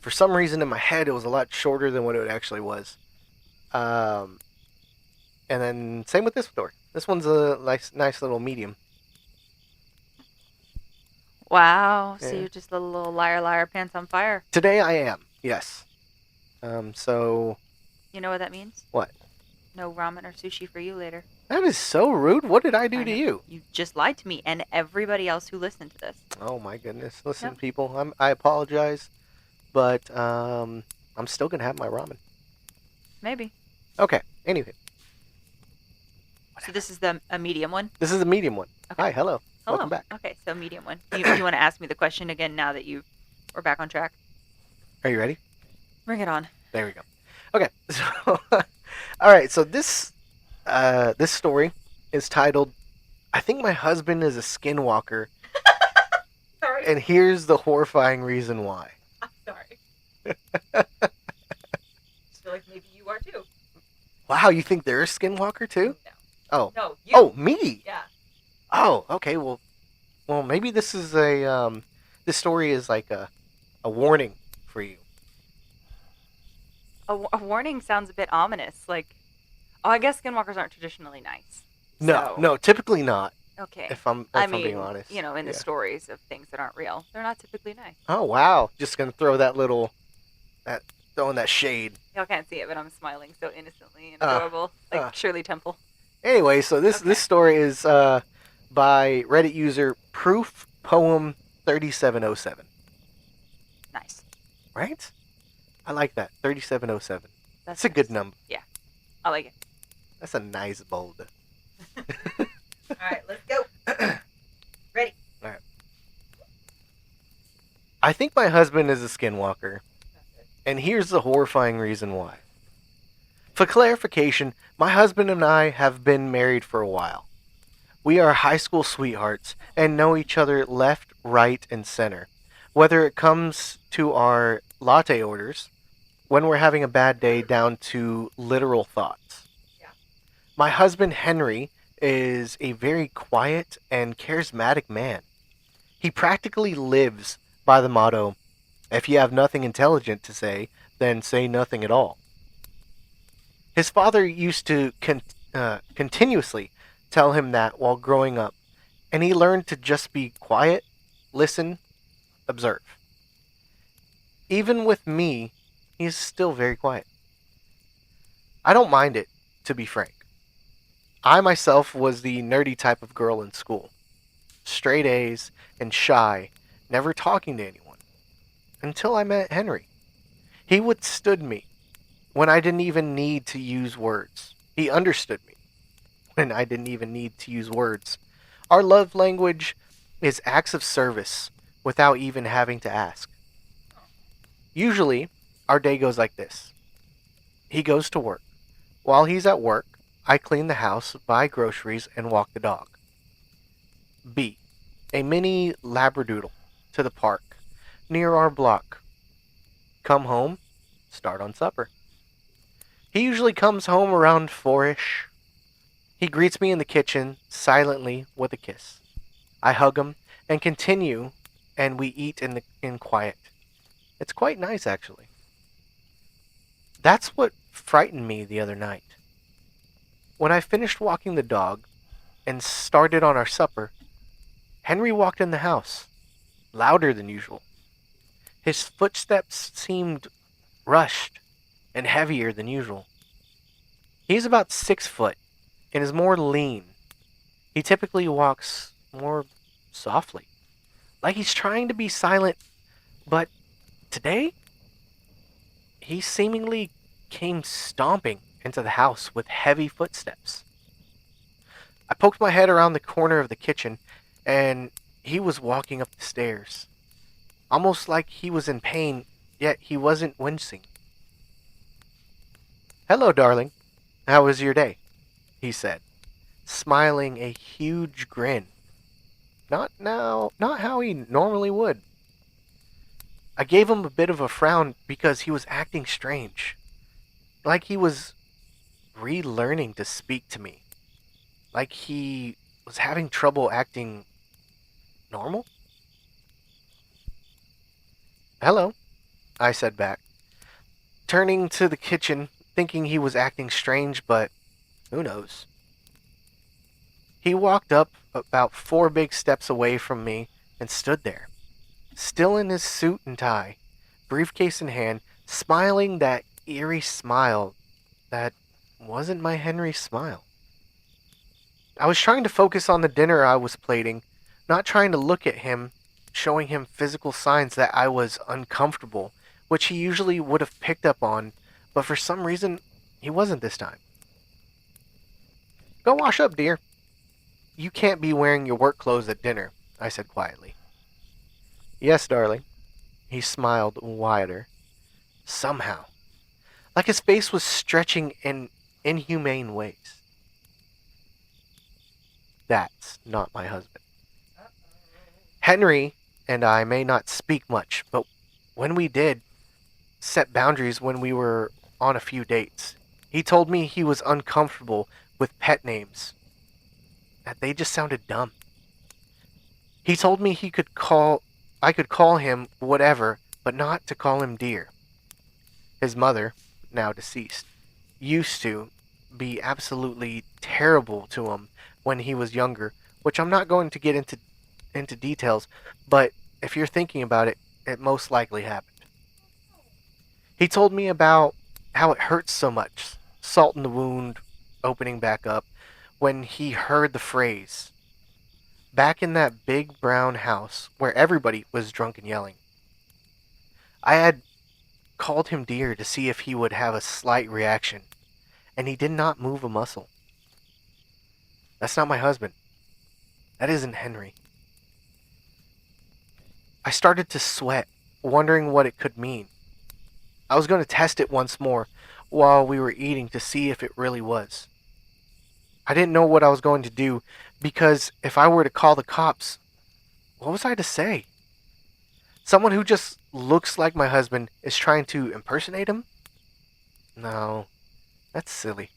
For some reason in my head, it was a lot shorter than what it actually was. And then same with this story. This one's a nice little medium. Wow. So Yeah. you're just a little liar, pants on fire. Today I am. Yes. So You know what that means? What? No ramen or sushi for you later. that is so rude. What did I do I to know. you? You just lied to me and everybody else who listened to this. Oh my goodness. Listen, Yep. people, I apologize, but I'm still gonna have my ramen. Maybe. Okay. Anyway, So this is a medium one? this is a medium one. Okay. Hi. Hello. Hello. Welcome back. Okay, so medium one. You want to ask me the question again now that we're back on track? Are you ready? Bring it on. There we go. Okay. So, all right. So this story is titled, "I think my husband is a skinwalker, Sorry. and here's the horrifying reason why." I'm sorry. Just feel like maybe you are too. Wow, you think they're a skinwalker too? No. Oh. No, you. Oh, me. Yeah. Oh, okay. Well, maybe this is this story is like a warning for you. A warning sounds a bit ominous. Like, oh, I guess skinwalkers aren't traditionally nice. No, So- no, typically not. Okay. If I'm being honest. in the Yeah. stories of things that aren't real, they're not typically nice. Oh wow, just gonna throw throwing that shade. Y'all can't see it, but I'm smiling so innocently and Uh, adorable, like uh. Shirley Temple. Anyway, so Okay. this story is by Reddit user Proof Poem 3707. Nice. Right? I like that 3707. That's That's a good nice. number. I like it. That's a nice boulder. All right, let's go. Ready. I think my husband is a skinwalker, and here's the horrifying reason why. For clarification, my husband and I have been married for a while. We are high school sweethearts and know each other left, right, and center. Whether it comes to our latte orders, when we're having a bad day, down to literal thoughts. Yeah. My husband Henry is a very quiet and charismatic man. He practically lives by the motto, if you have nothing intelligent to say, then say nothing at all. His father used to continuously tell him that while growing up, and he learned to just be quiet, listen, Observe. Even with me, he is still very quiet. I don't mind it, to be frank. I myself was the nerdy type of girl in school. Straight A's and shy, never talking to anyone. Until I met Henry. He withstood me when I didn't even need to use words. He understood me when I didn't even need to use words. Our love language is acts of service without even having to ask. Usually, our day goes like this. He goes to work. While he's at work, I clean the house, buy groceries, and walk the dog. B. A mini labradoodle to the park near our block. Come home, start on supper. He usually comes home around 4ish. He greets me in the kitchen silently with a kiss. I hug him and continue, and we eat in quiet. It's quite nice, actually. That's what frightened me the other night. When I finished walking the dog and started on our supper, Henry walked in the house, louder than usual. His footsteps seemed rushed and heavier than usual. He's about 6 foot and is more lean. He typically walks more softly, like he's trying to be silent, but today he seemingly came stomping into the house with heavy footsteps. I poked my head around the corner of the kitchen, and he was walking up the stairs, almost like he was in pain, yet he wasn't wincing. "Hello, darling. How was your day?" he said, smiling a huge grin. Not how he normally would. I gave him a bit of a frown because he was acting strange, like he was relearning to speak to me, like he was having trouble acting normal. "Hello," I said back, turning to the kitchen, thinking he was acting strange, but who knows. He walked up about 4 big steps away from me and stood there, still in his suit and tie, briefcase in hand, smiling that eerie smile that wasn't my Henry smile. I was trying to focus on the dinner I was plating, not trying to look at him, showing him physical signs that I was uncomfortable, which he usually would have picked up on, but for some reason, he wasn't this time. "Go wash up, dear. You can't be wearing your work clothes at dinner," I said quietly. "Yes, darling." He smiled wider. Somehow, like his face was stretching in inhumane ways. That's not my husband. Henry and I may not speak much, but when we did, set boundaries when we were on a few dates. He told me he was uncomfortable with pet names, that they just sounded dumb. He told me I could call him whatever, but not to call him dear. His mother, now deceased, used to be absolutely terrible to him when he was younger, which I'm not going to get into details, but if you're thinking about it, it most likely happened. He told me about how it hurts so much, salt in the wound, opening back up, when he heard the phrase, back in that big brown house where everybody was drunk and yelling. I had called him dear to see if he would have a slight reaction, and he did not move a muscle. That's not my husband. That isn't Henry. I started to sweat, wondering what it could mean. I was going to test it once more while we were eating to see if it really was. I didn't know what I was going to do because if I were to call the cops, what was I to say? Someone who just looks like my husband is trying to impersonate him? No, that's silly.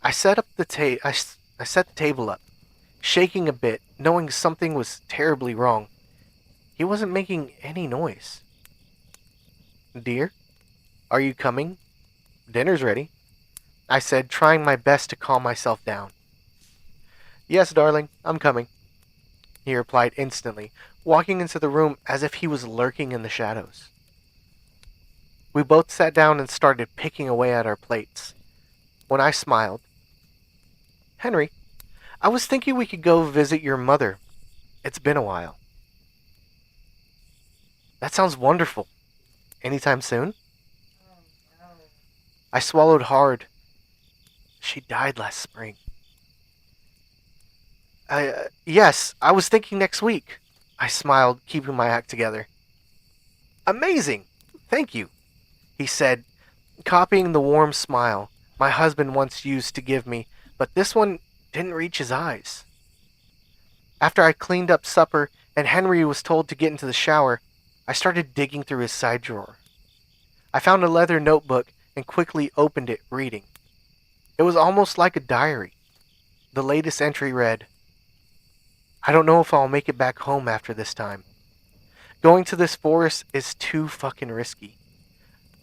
I set up the I set the table up, shaking a bit, knowing something was terribly wrong. He wasn't making any noise. "Dear, are you coming? Dinner's ready," I said, trying my best to calm myself down. "Yes, darling, I'm coming." he replied instantly, walking into the room as if he was lurking in the shadows. We both sat down and started picking away at our plates. When I smiled, Henry, I was thinking we could go visit your mother. It's been a while. That sounds wonderful. Anytime soon? I swallowed hard. She died last spring. Yes, I was thinking next week. I smiled, keeping my act together. Amazing! Thank you, he said, copying the warm smile my husband once used to give me, but this one didn't reach his eyes. After I cleaned up supper and Henry was told to get into the shower, I started digging through his side drawer. I found a leather notebook and quickly opened it, reading. It was almost like a diary. The latest entry read, I don't know if I'll make it back home after this time. Going to this forest is too fucking risky.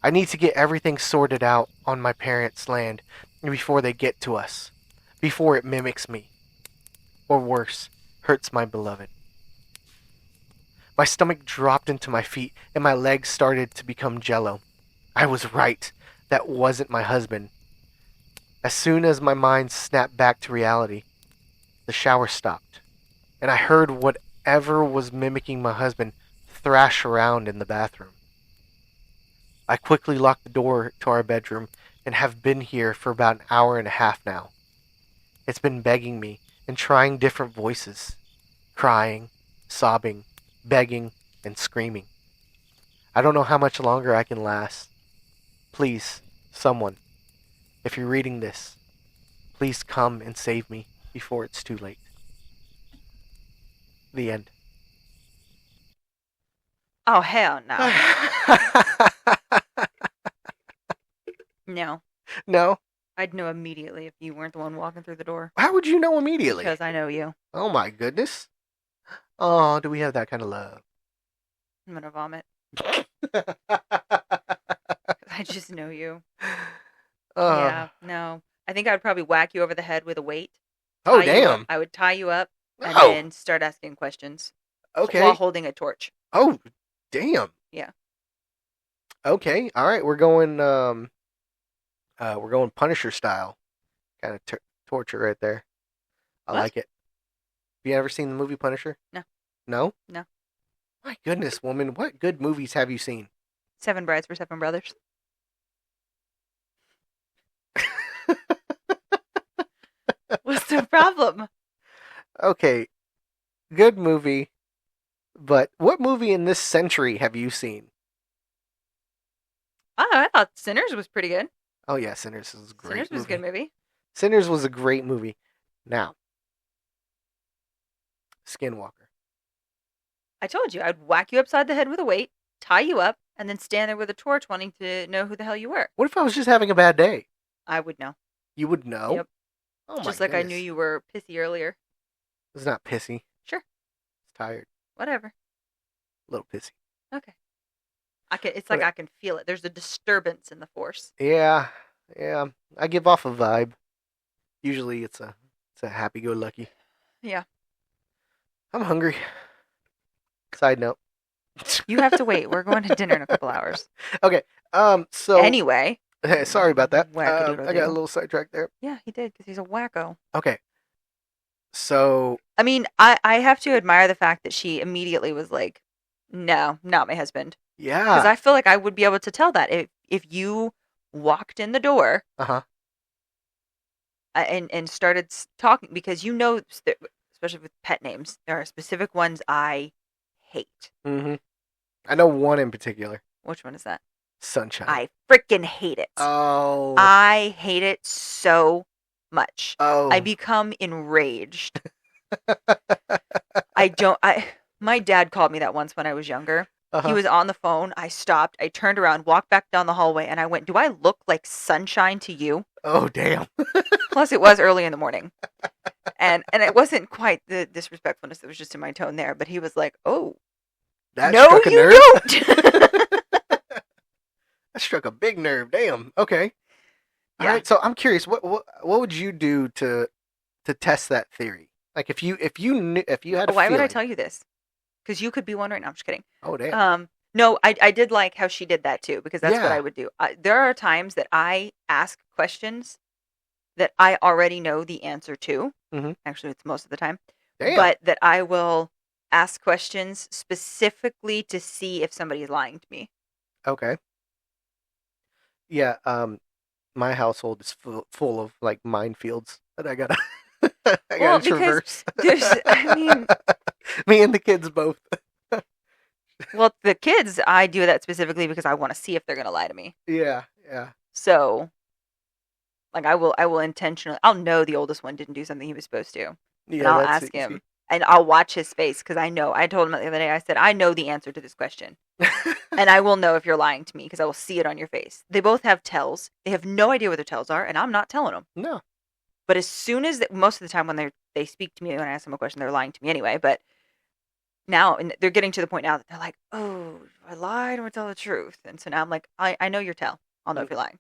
I need to get everything sorted out on my parents' land before they get to us. Before it mimics me. Or worse, hurts my beloved. My stomach dropped into my feet and my legs started to become jello. I was right. That wasn't my husband. As soon as my mind snapped back to reality, the shower stopped, and I heard whatever was mimicking my husband thrash around in the bathroom. I quickly locked the door to our bedroom and have been here for about an hour and a half now. It's been begging me and trying different voices, crying, sobbing, begging, and screaming. I don't know how much longer I can last. Please, someone, if you're reading this, please come and save me before it's too late. The end. Oh, hell no. No. No? I'd know immediately if you weren't the one walking through the door. How would you know immediately? Because I know you. Oh my goodness. Oh, do we have that kind of love? I'm gonna vomit. I just know you. Yeah, no. I think I'd probably whack you over the head with a weight. Oh, Tie you up. damn. I would tie you up and Oh, then start asking questions okay. while holding a torch. Oh, damn. Yeah. Okay. All right. We're going Punisher style. Kind of torture right there. I What? like it. Have you ever seen the movie Punisher? No. No? No. My goodness, woman. What good movies have you seen? 7 Brides for 7 Brothers. What's the problem? Okay. Good movie. But what movie in this century have you seen? Oh, I thought Sinners was pretty good. Oh, yeah. Sinners was a great Sinners was a good movie. Sinners was a great movie. Now, Skinwalker. I told you, I'd whack you upside the head with a weight, tie you up, and then stand there with a torch wanting to know who the hell you were. What if I was just having a bad day? I would know. You would know? Yep. Oh, Just my like I goodness. knew you were pissy earlier. It's not pissy. Sure. It's tired. Whatever. A little pissy. Okay. It's like Okay. I can feel it. There's a disturbance in the force. Yeah. Yeah. I give off a vibe. Usually it's a happy-go-lucky. Yeah. I'm hungry. Side note. You have to wait. We're going to dinner in a couple hours. Okay. So Anyway. sorry about that. Wackadoodle I got a little sidetracked there. Yeah, he did because he's a wacko. Okay. So I mean, I have to admire the fact that she immediately was like, no, not my husband. Because yeah. I feel like I would be able to tell that if you walked in the door Uh-huh. and started talking, because especially with pet names, there are specific ones I hate. Mm-hmm. I know one in particular. Which one is that? Sunshine. I freaking hate it. Oh. I hate it so much. Oh. I become enraged. My dad called me that once when I was younger. Uh-huh. He was on the phone. I stopped. I turned around, walked back down the hallway, and I went, do I look like sunshine to you? Oh, damn. Plus, it was early in the morning. And it wasn't quite the disrespectfulness that was just in my tone there, but he was like, oh, That no, struck a you nerve. don't. That struck a big nerve. Damn. Okay. All Yeah. right. So I'm curious. What would you do to test that theory? Like if you had a Why would I feeling. tell you this? Because you could be one right now. I'm just kidding. Oh damn. No, I did like how she did that too, because that's what Yeah. I would do. There are times that I ask questions that I already know the answer to. Mm-hmm. Actually, it's most of the time. Damn. But that I will ask questions specifically to see if somebody is lying to me. Okay. Yeah. My household is full of like minefields that I gotta I Well, gotta because traverse. I mean, Me and the kids both. well, the kids, I do that specifically because I want to see if they're going to lie to me. Yeah. Yeah. So, like, I will intentionally, I'll know the oldest one didn't do something he was supposed to. And Yeah. I'll That's ask easy. him and I'll watch his face because I told him the other day, I said, I know the answer to this question. And I will know if you're lying to me because I will see it on your face. They both have tells. They have no idea what their tells are, and I'm not telling them. No. But as soon as, most of the time when they speak to me, when I ask them a question, they're lying to me anyway. But now, and they're getting to the point now that they're like, oh, do I lie or tell the truth? And so now I'm like, I know your tell. I'll know if you're lying.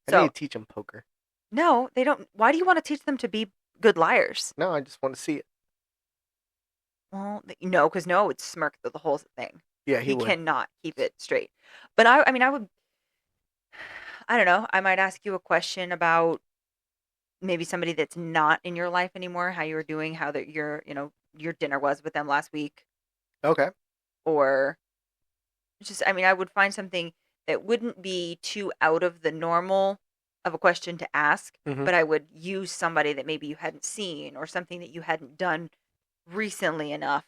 I So, need to teach them poker. no, they don't. Why do you want to teach them to be good liars? No, I just want to see it. Well, no, because Noah would smirk the whole thing. Yeah, He would. cannot keep it straight. But I mean, I don't know. I might ask you a question about maybe somebody that's not in your life anymore, how you were doing, how that your dinner was with them last week, Okay. or just, I mean, I would find something that wouldn't be too out of the normal of a question to ask, Mm-hmm. but I would use somebody that maybe you hadn't seen or something that you hadn't done recently enough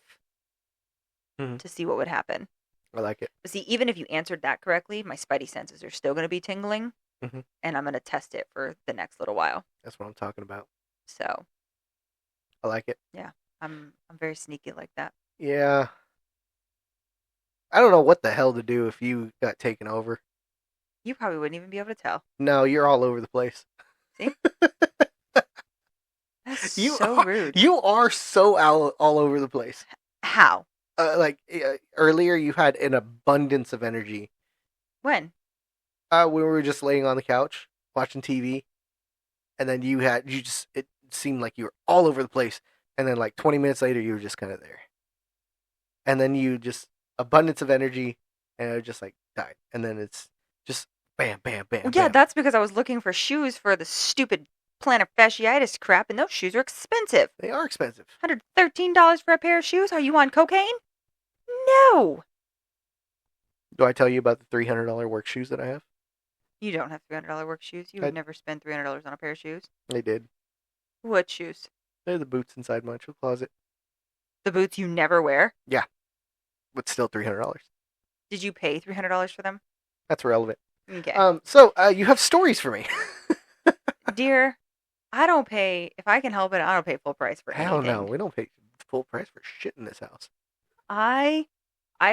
Mhm. to see what would happen. I like it. But see, even if you answered that correctly, my spidey senses are still going to be tingling, Mhm. and I'm going to test it for the next little while. That's what I'm talking about. So I like it. yeah, I'm very sneaky like that. Yeah. I don't know what the hell to do if you got taken over. You probably wouldn't even be able to tell. No, you're all over the place. See? That's You so are, rude. you are so all over the place. How? Earlier, you had an abundance of energy. When? We were just laying on the couch watching TV, and then it seemed like you were all over the place, and then like 20 minutes later, you were just kind of there, and then you just abundance of energy, and it just like died, and then it's just bam, bam, bam, Well, yeah, bam. that's because I was looking for shoes for the stupid plantar fasciitis crap, and those shoes are expensive. They are expensive. $113 for a pair of shoes? Are you on cocaine? No. Do I tell you about the $300 work shoes that I have? You don't have $300 work shoes. You would never spend $300 on a pair of shoes. They did. What shoes? They're the boots inside my shoe closet. The boots you never wear? Yeah, but still $300. Did you pay $300 for them? That's relevant. Okay. So you have stories for me. Dear, I don't pay, if I can help it, I don't pay full price for Hell anything. no, we don't pay full price for shit in this house. I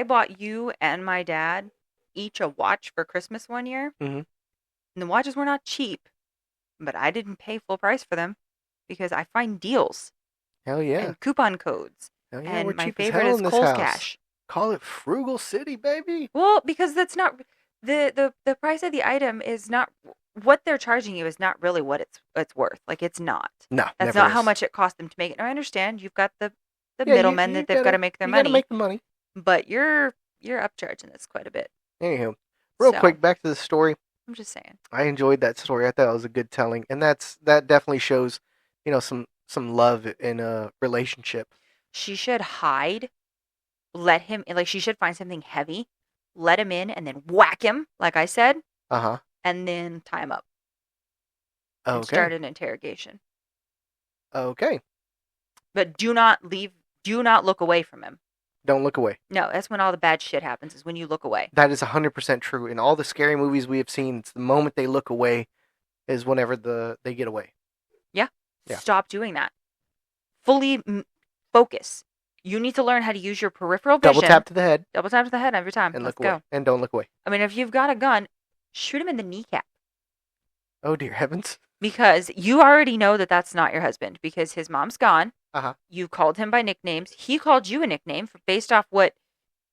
bought you and my dad each a watch for Christmas one year. Mm-hmm. And the watches were not cheap, but I didn't pay full price for them because I find deals. Hell yeah. And coupon codes. Hell yeah, And we're my cheap as favorite hell is in this Kohl's house. Cash. Call it Frugal City, baby. Well, because that's not the price of the item is not what they're charging you is not really what it's worth. Like it's not. No, That's never not is. how much it cost them to make it. Now, I understand you've got the Yeah, middlemen that they've got to make their you money. gotta make the money. But you're upcharging this quite a bit. Anywho, real So, quick, back to the story. I'm just saying. I enjoyed that story. I thought it was a good telling, and that definitely shows, some love in a relationship. She should hide, let him, like, she should find something heavy, let him in, and then whack him, like I said, Uh-huh. and then tie him up. And Okay. start an interrogation. Okay. But do not look away from him. Don't look away. No, that's when all the bad shit happens, is when you look away. That is 100% true. In all the scary movies we have seen, it's the moment they look away is whenever they get away. Yeah. Yeah. Stop doing that. Fully focus. You need to learn how to use your peripheral vision. Double tap to the head. Double tap to the head every time. And Let's look away. go. And don't look away. I mean, if you've got a gun, shoot him in the kneecap. Oh, dear heavens. Because you already know that that's not your husband because his mom's gone. Uh-huh. You called him by nicknames. He called you a nickname based off what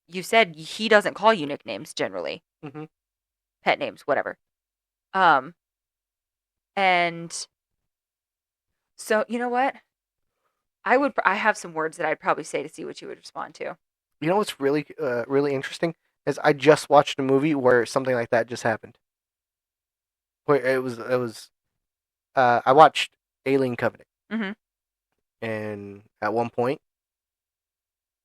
you said. He doesn't call you nicknames generally. Mm-hmm. Pet names, whatever. And so, you know what? I have some words that I'd probably say to see what you would respond to. You know what's really interesting is I just watched a movie where something like that just happened. Where it was I watched Alien Covenant, Mhm. and at one point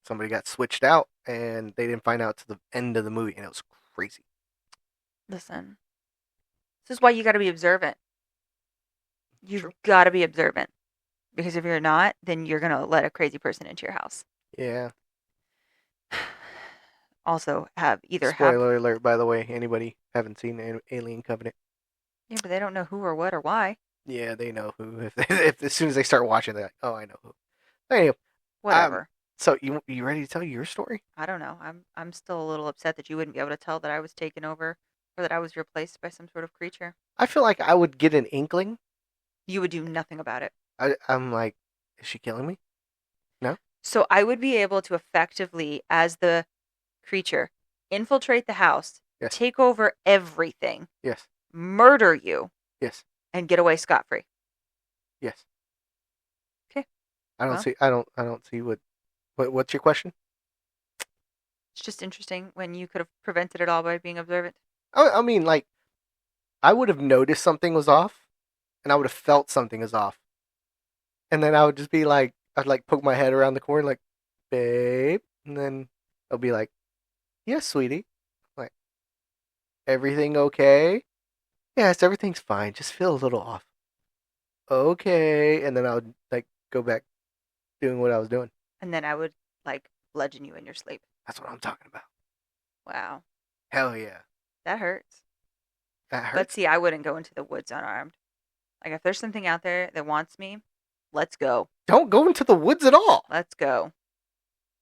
somebody got switched out, and they didn't find out to the end of the movie, and it was crazy. Listen. This is why you got to be observant. You've True. got to be observant. Because if you're not, then you're going to let a crazy person into your house. Yeah. Also, have Spoiler alert, by the way. Anybody haven't seen Alien Covenant? Yeah, but they don't know who or what or why. Yeah, they know who. If as soon as they start watching, they're like, "Oh, I know who." Anyway, Whatever. so you ready to tell your story? I don't know. I'm still a little upset that you wouldn't be able to tell that I was taken over or that I was replaced by some sort of creature. I feel like I would get an inkling. You would do nothing about it. I'm like, is she killing me? No. So I would be able to effectively, as the creature, infiltrate the house, Yes. take over everything, Yes. murder you, Yes. and get away scot-free. Yes. Okay. I don't Well. see. I don't see what's your question? It's just interesting when you could have prevented it all by being observant. I mean, like, I would have noticed something was off, and I would have felt something is off, and then I would just be like, I'd like poke my head around the corner, like, babe, and then I'll be like, yes, sweetie, like, everything okay? Yes, everything's fine. Just feel a little off. Okay, and then I would like go back doing what I was doing. And then I would, like, bludgeon you in your sleep. That's what I'm talking about. Wow. Hell yeah, That hurts. that But hurts. see, I wouldn't go into the woods unarmed. Like, if there's something out there that wants me, let's go. Don't go into the woods at all. Let's go.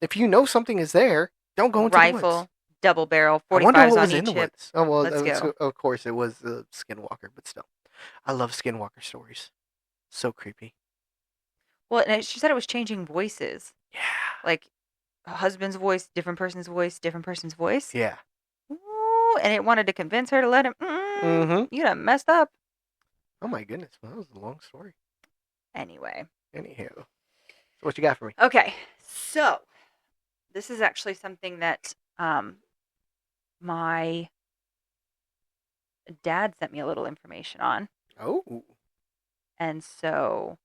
If you know something is there, don't go into the woods. Rifle, double barrel, I wonder 45s what on was in each the hip. woods. Oh well, Let's go. of course it was the Skinwalker, but still, I love Skinwalker stories. So creepy. Well, and she said it was changing voices. Yeah. Like, a husband's voice, different person's voice, different person's voice. Yeah. Ooh, and it wanted to convince her to let him. Mm-hmm. You done messed up. Oh my goodness, well, that was a long story. Anyway. Anyhow, so what you got for me? Okay, so this is actually something that my dad sent me a little information on. Oh. And so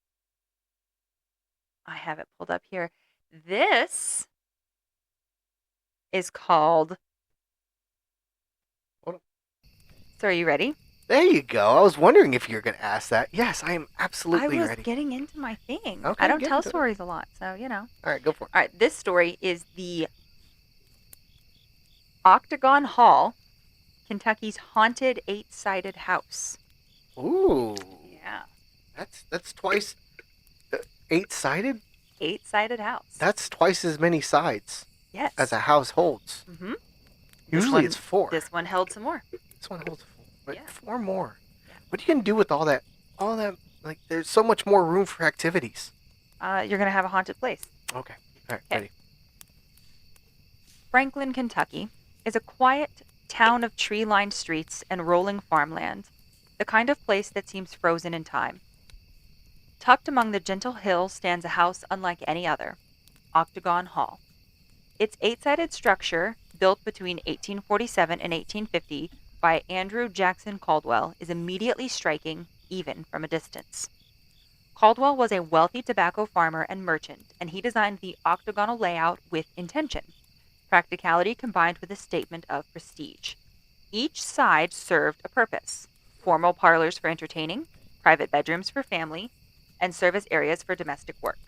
I have it pulled up here. This is called. Hold on. So are you ready? There you go. I was wondering if you were going to ask that. Yes, I am absolutely I was ready. getting into my thing. Okay, I don't get tell into it. stories a lot, so you know. All right, go for it. All right, this story is the Octagon Hall, Kentucky's haunted 8-sided house. Ooh. Yeah. That's twice 8-sided? 8-sided house. That's twice as many sides yes. as a house holds. Mm-hmm. Usually it's 4. This one held some more. This one holds 4. But Yeah. 4 more. Yeah. What are you going to do with all that? Like, there's so much more room for activities. You're going to have a haunted place. Okay. All right, Okay. ready. Franklin, Kentucky is a quiet town of tree-lined streets and rolling farmland, the kind of place that seems frozen in time. Tucked among the gentle hills stands a house unlike any other, Octagon Hall. Its 8-sided structure, built between 1847 and 1850 by Andrew Jackson Caldwell, is immediately striking, even from a distance. Caldwell was a wealthy tobacco farmer and merchant, and he designed the octagonal layout with intention, practicality combined with a statement of prestige. Each side served a purpose: formal parlors for entertaining, private bedrooms for family, and service areas for domestic work.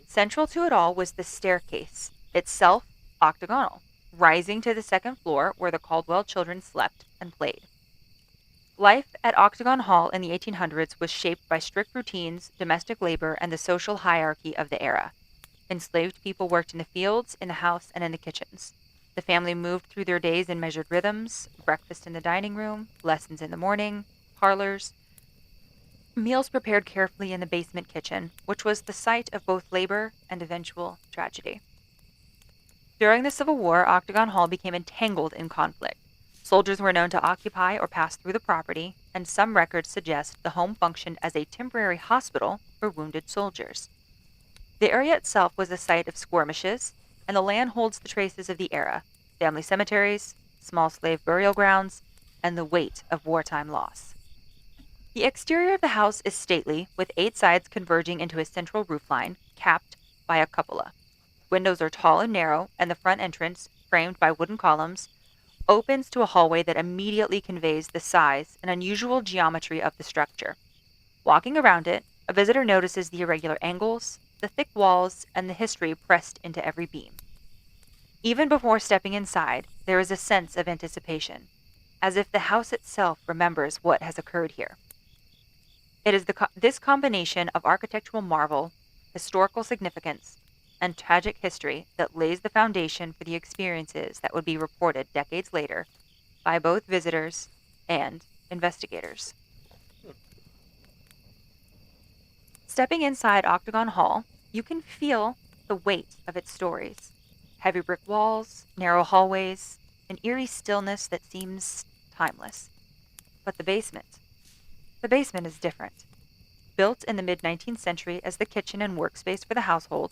Central to it all was the staircase, itself octagonal, rising to the second floor where the Caldwell children slept and played. Life at Octagon Hall in the 1800s was shaped by strict routines, domestic labor, and the social hierarchy of the era. Enslaved people worked in the fields, in the house, and in the kitchens. The family moved through their days in measured rhythms: breakfast in the dining room, lessons in the morning, parlors, meals prepared carefully in the basement kitchen, which was the site of both labor and eventual tragedy. During the Civil War, Octagon Hall became entangled in conflict. Soldiers were known to occupy or pass through the property, and some records suggest the home functioned as a temporary hospital for wounded soldiers. The area itself was a site of skirmishes, and the land holds the traces of the era: family cemeteries, small slave burial grounds, and the weight of wartime loss. The exterior of the house is stately, with 8 sides converging into a central roofline, capped by a cupola. Windows are tall and narrow, and the front entrance, framed by wooden columns, opens to a hallway that immediately conveys the size and unusual geometry of the structure. Walking around it, a visitor notices the irregular angles, the thick walls, and the history pressed into every beam. Even before stepping inside, there is a sense of anticipation, as if the house itself remembers what has occurred here. It is this combination of architectural marvel, historical significance, and tragic history that lays the foundation for the experiences that would be reported decades later by both visitors and investigators. Stepping inside Octagon Hall, you can feel the weight of its stories. Heavy brick walls, narrow hallways, an eerie stillness that seems timeless. But the basement is different. Built in the mid-19th century as the kitchen and workspace for the household,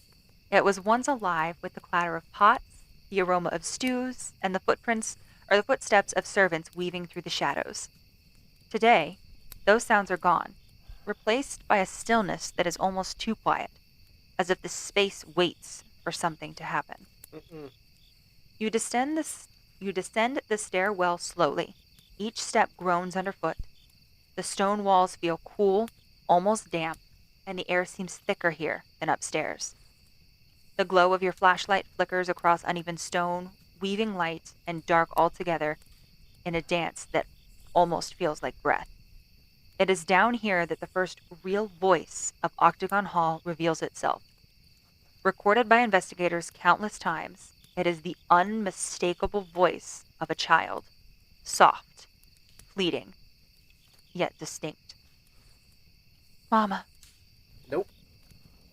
it was once alive with the clatter of pots, the aroma of stews, and the footsteps of servants weaving through the shadows. Today, those sounds are gone, replaced by a stillness that is almost too quiet, as if the space waits for something to happen. Mm-mm. You descend the stairwell slowly. Each step groans underfoot. The stone walls feel cool, almost damp, and the air seems thicker here than upstairs. The glow of your flashlight flickers across uneven stone, weaving light and dark all together in a dance that almost feels like breath. It is down here that the first real voice of Octagon Hall reveals itself. Recorded by investigators countless times, it is the unmistakable voice of a child, soft, fleeting, yet distinct. Mama. Nope.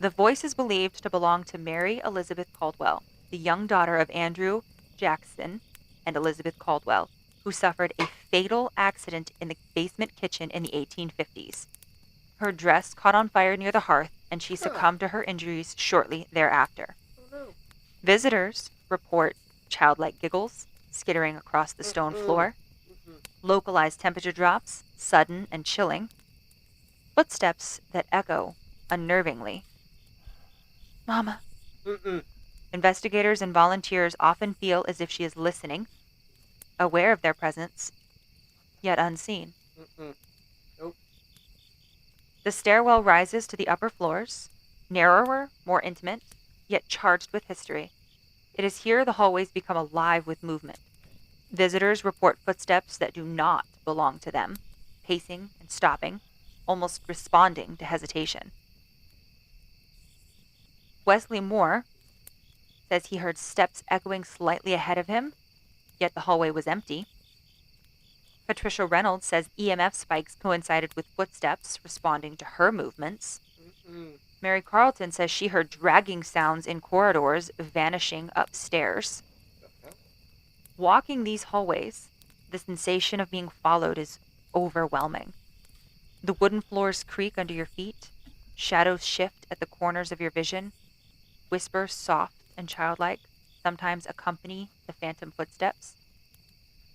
The voice is believed to belong to Mary Elizabeth Caldwell, the young daughter of Andrew Jackson and Elizabeth Caldwell, who suffered a fatal accident in the basement kitchen in the 1850s. Her dress caught on fire near the hearth, and she succumbed to her injuries shortly thereafter. Oh, no. Visitors report childlike giggles, skittering across the stone floor, localized temperature drops, sudden and chilling, footsteps that echo unnervingly. Mama. Mm-mm. Investigators and volunteers often feel as if she is listening, aware of their presence, yet unseen. Mm-mm. Nope. The stairwell rises to the upper floors, narrower, more intimate, yet charged with history. It is here the hallways become alive with movement. Visitors report footsteps that do not belong to them, pacing and stopping, almost responding to hesitation. Wesley Moore says he heard steps echoing slightly ahead of him, yet the hallway was empty. Patricia Reynolds says EMF spikes coincided with footsteps responding to her movements. Mm-mm. Mary Carlton says she heard dragging sounds in corridors vanishing upstairs. Okay. Walking these hallways, the sensation of being followed is overwhelming. The wooden floors creak under your feet, shadows shift at the corners of your vision, whispers soft and childlike sometimes accompany the phantom footsteps.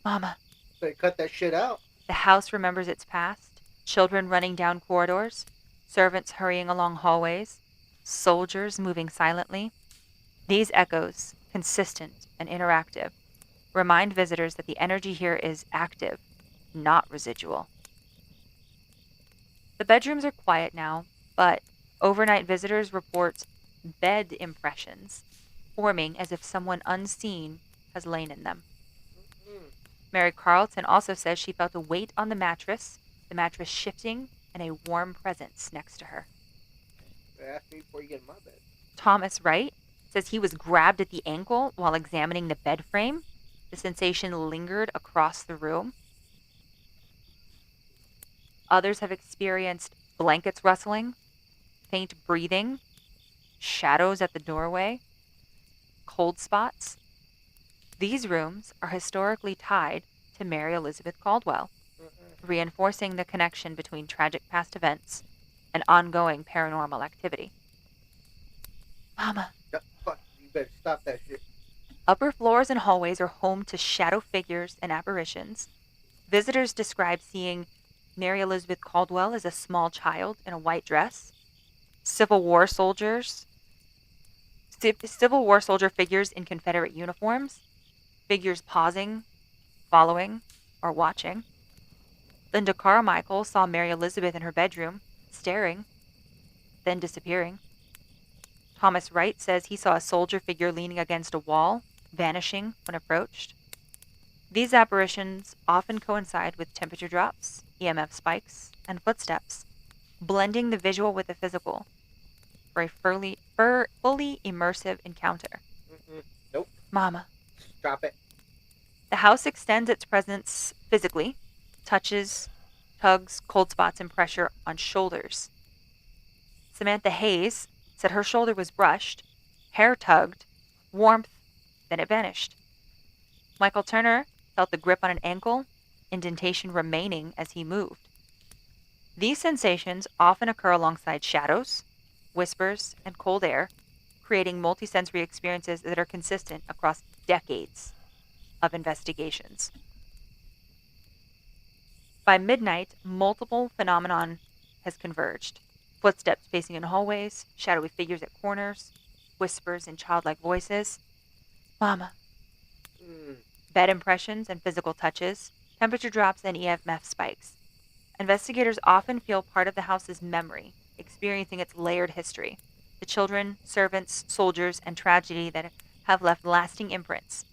Mama. Better cut that shit out. The house remembers its past, children running down corridors, servants hurrying along hallways, soldiers moving silently. These echoes, consistent and interactive, remind visitors that the energy here is active, not residual. The bedrooms are quiet now, but overnight visitors report bed impressions, forming as if someone unseen has lain in them. Mary Carlton also says she felt a weight on the mattress shifting, and a warm presence next to her. Ask me before you get in my bed. Thomas Wright says he was grabbed at the ankle while examining the bed frame. The sensation lingered across the room. Others have experienced blankets rustling, faint breathing, shadows at the doorway, cold spots. These rooms are historically tied to Mary Elizabeth Caldwell, reinforcing the connection between tragic past events and ongoing paranormal activity. Mama. Fuck, you better stop that shit. Upper floors and hallways are home to shadow figures and apparitions. Visitors describe seeing Mary Elizabeth Caldwell as a small child in a white dress. Civil War soldiers, Civil War soldier figures in Confederate uniforms, figures pausing, following, or watching. Linda Carmichael saw Mary Elizabeth in her bedroom, staring, then disappearing. Thomas Wright says he saw a soldier figure leaning against a wall, vanishing when approached. These apparitions often coincide with temperature drops, EMF spikes, and footsteps, blending the visual with the physical for a fully immersive encounter. Nope. Mama. Drop it. The house extends its presence physically, touches, tugs, cold spots, and pressure on shoulders. Samantha Hayes said her shoulder was brushed, hair tugged, warmth, then it vanished. Michael Turner felt the grip on an ankle, indentation remaining as he moved. These sensations often occur alongside shadows, whispers, and cold air, creating multisensory experiences that are consistent across decades of investigations. By midnight, multiple phenomenon has converged. Footsteps pacing in hallways, shadowy figures at corners, whispers in childlike voices. Mama. Bed impressions and physical touches, temperature drops, and EMF spikes. Investigators often feel part of the house's memory, experiencing its layered history. The children, servants, soldiers, and tragedy that have left lasting imprints.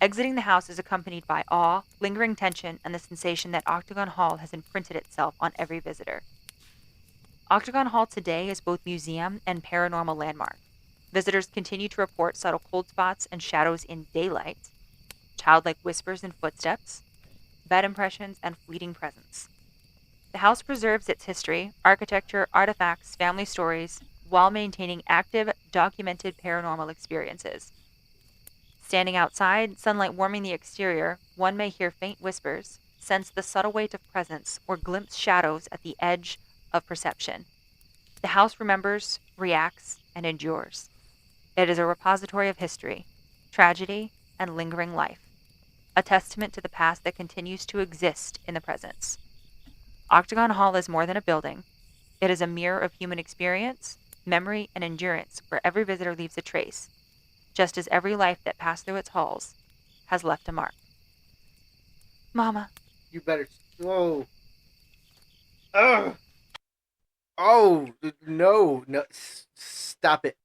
Exiting the house is accompanied by awe, lingering tension, and the sensation that Octagon Hall has imprinted itself on every visitor. Octagon Hall today is both museum and paranormal landmark. Visitors continue to report subtle cold spots and shadows in daylight, childlike whispers and footsteps, bed impressions, and fleeting presence. The house preserves its history, architecture, artifacts, family stories, while maintaining active, documented paranormal experiences. Standing outside, sunlight warming the exterior, one may hear faint whispers, sense the subtle weight of presence, or glimpse shadows at the edge of perception. The house remembers, reacts, and endures. It is a repository of history, tragedy, and lingering life, a testament to the past that continues to exist in the present. Octagon Hall is more than a building. It is a mirror of human experience, memory, and endurance where every visitor leaves a trace, just as every life that passed through its halls has left a mark. Mama. You better. Oh. Ugh. Oh, no. Stop it.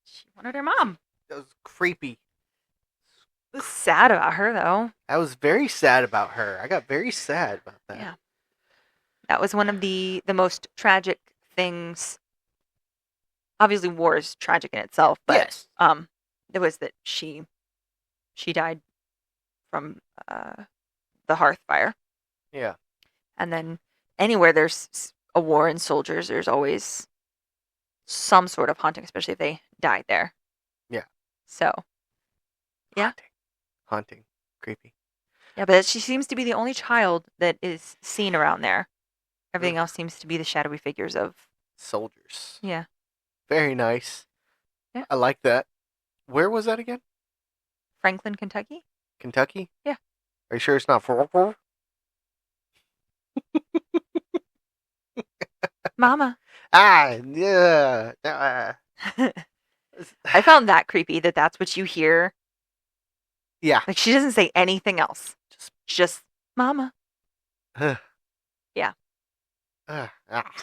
She wanted her mom. That was creepy. It was sad about her, though. I was very sad about her. I got very sad about that. Yeah. That was one of the most tragic things. Obviously, war is tragic in itself, but yes. It was that she died from the hearth fire. Yeah. And then anywhere there's a war and soldiers, there's always some sort of haunting, especially if they died there. Yeah. So, yeah. Haunting. Creepy. Yeah, but she seems to be the only child that is seen around there. Everything else seems to be the shadowy figures of soldiers. Yeah. Very nice. Yeah. I like that. Where was that again? Franklin, Kentucky. Kentucky? Yeah. Are you sure it's not for? Mama. Yeah. I found that creepy that that's what you hear. Yeah. Like she doesn't say anything else. Just Mama. Yeah.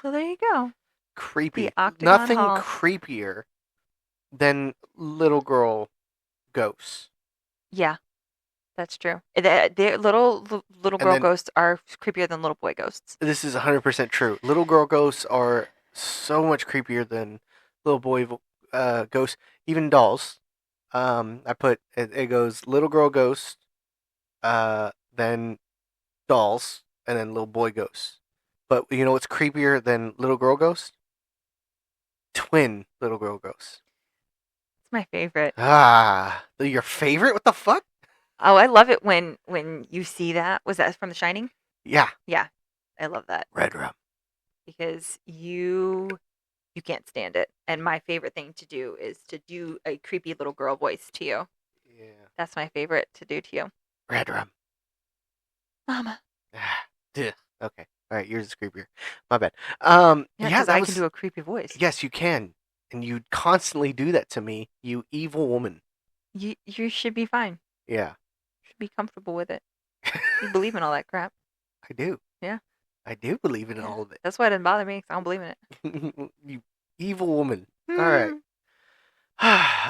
So there you go. Creepy. Octagon Nothing Hall. creepier than little girl ghosts. Yeah. That's true. The little girl ghosts are creepier than little boy ghosts. This is 100% true. Little girl ghosts are so much creepier than little boy ghosts. Even dolls. I put it goes little girl ghost, then dolls, and then little boy ghosts. But you know what's creepier than little girl ghost? Twin little girl ghosts. It's my favorite. Your favorite? What the fuck? Oh, I love it when you see that. Was that from The Shining? Yeah. Yeah. I love that. Red rum. Because you you can't stand it. And my favorite thing to do is to do a creepy little girl voice to you. Yeah. That's my favorite to do to you. Red rum. Mama. Duh. Okay. All right. Yours is creepier. My bad. Yeah, Yeah, because that I was. can do a creepy voice. Yes, you can, and you constantly do that to me, you evil woman. You should be fine. Yeah. You should be comfortable with it. You believe in all that crap. I do. Yeah. I do believe in Yeah. all of it. That's why it didn't bother me, because I don't believe in it. You evil woman. All right.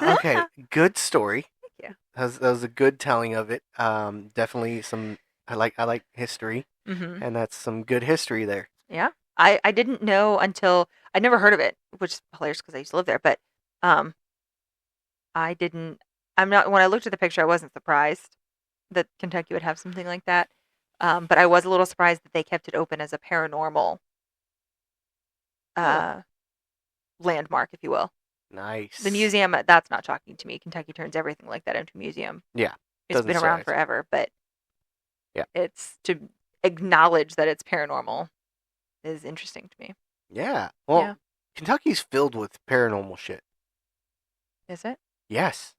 Okay. Good story. Thank you. That was a good telling of it. Definitely some. I like history, Mm-hmm. and that's some good history there. Yeah. I didn't know until I never heard of it, which is hilarious because I used to live there. But I didn't. I'm not. When I looked at the picture, I wasn't surprised that Kentucky would have something like that. But I was a little surprised that they kept it open as a paranormal landmark, if you will. Nice. The museum, that's not shocking to me. Kentucky turns everything like that into a museum. Yeah. It's been around forever, but yeah, it's to acknowledge that it's paranormal is interesting to me. Yeah. Well, yeah. Kentucky's filled with paranormal shit. Is it? Yes.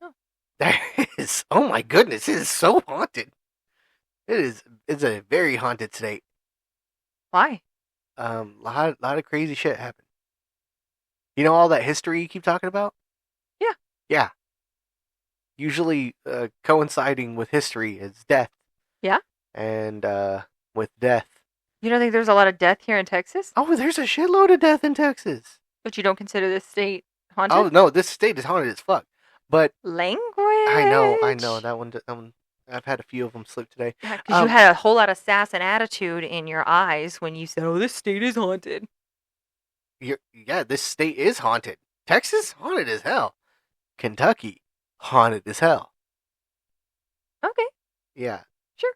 Oh. That is. Oh my goodness! It is so haunted. It is. It's a very haunted state. Why? Lot of crazy shit happened. You know all that history you keep talking about? Yeah. Yeah. Usually, coinciding with history is death. Yeah. And with death. You don't think there's a lot of death here in Texas? Oh, there's a shitload of death in Texas. But you don't consider this state haunted? Oh no, this state is haunted as fuck. But language. I know that one. I've had a few of them slip today. Yeah, because you had a whole lot of sass and attitude in your eyes when you said, "Oh, this state is haunted." Yeah, this state is haunted. Texas, haunted as hell. Kentucky, haunted as hell. Okay. Yeah. Sure.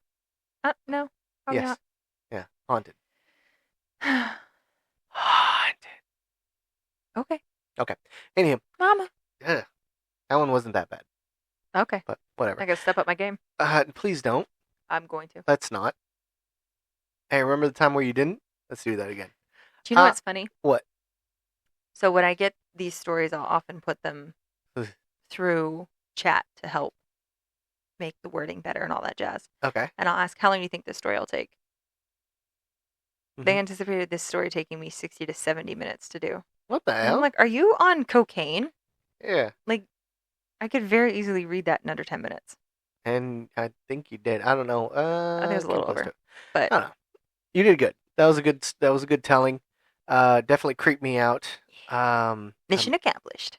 No. Probably yes. Not. Yeah. Haunted. Haunted. Okay. Okay. Anyhow. Mama. That one wasn't that bad. Okay. But whatever. I gotta step up my game. Please don't. I'm going to. Let's not. Hey, remember the time where you didn't? Let's do that again. Do you know what's funny? What? So when I get these stories, I'll often put them through chat to help make the wording better and all that jazz. Okay. And I'll ask, how long do you think this story will take? Mm-hmm. They anticipated this story taking me 60 to 70 minutes to do. What the hell? I'm like, are you on cocaine? Yeah. Like, I could very easily read that in under 10 minutes. And I think you did. I don't know. I think it was a little over. But I don't know. You did good. That was a good telling. Definitely creeped me out. Mission accomplished.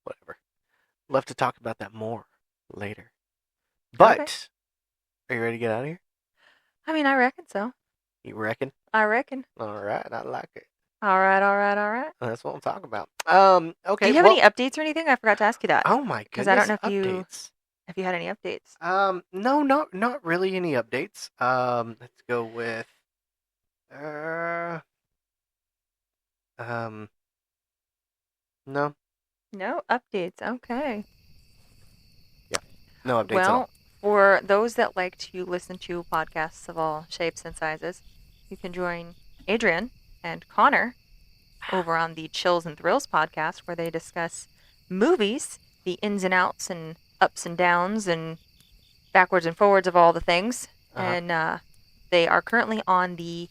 Whatever. Love to talk about that more later. But, okay. Are you ready to get out of here? I mean, I reckon so. You reckon? I reckon. All right, I like it. All right. That's what I'm talking about. Okay. Do you have any updates or anything? I forgot to ask you that. Oh my goodness. Because I don't know if you had any updates. No, not really any updates. Let's go with no. No updates. Okay. Yeah. No updates at all. Well, for those that like to listen to podcasts of all shapes and sizes, you can join Adrian and Connor over on the Chills and Thrills podcast, where they discuss movies, the ins and outs and ups and downs and backwards and forwards of all the things. And they are currently on the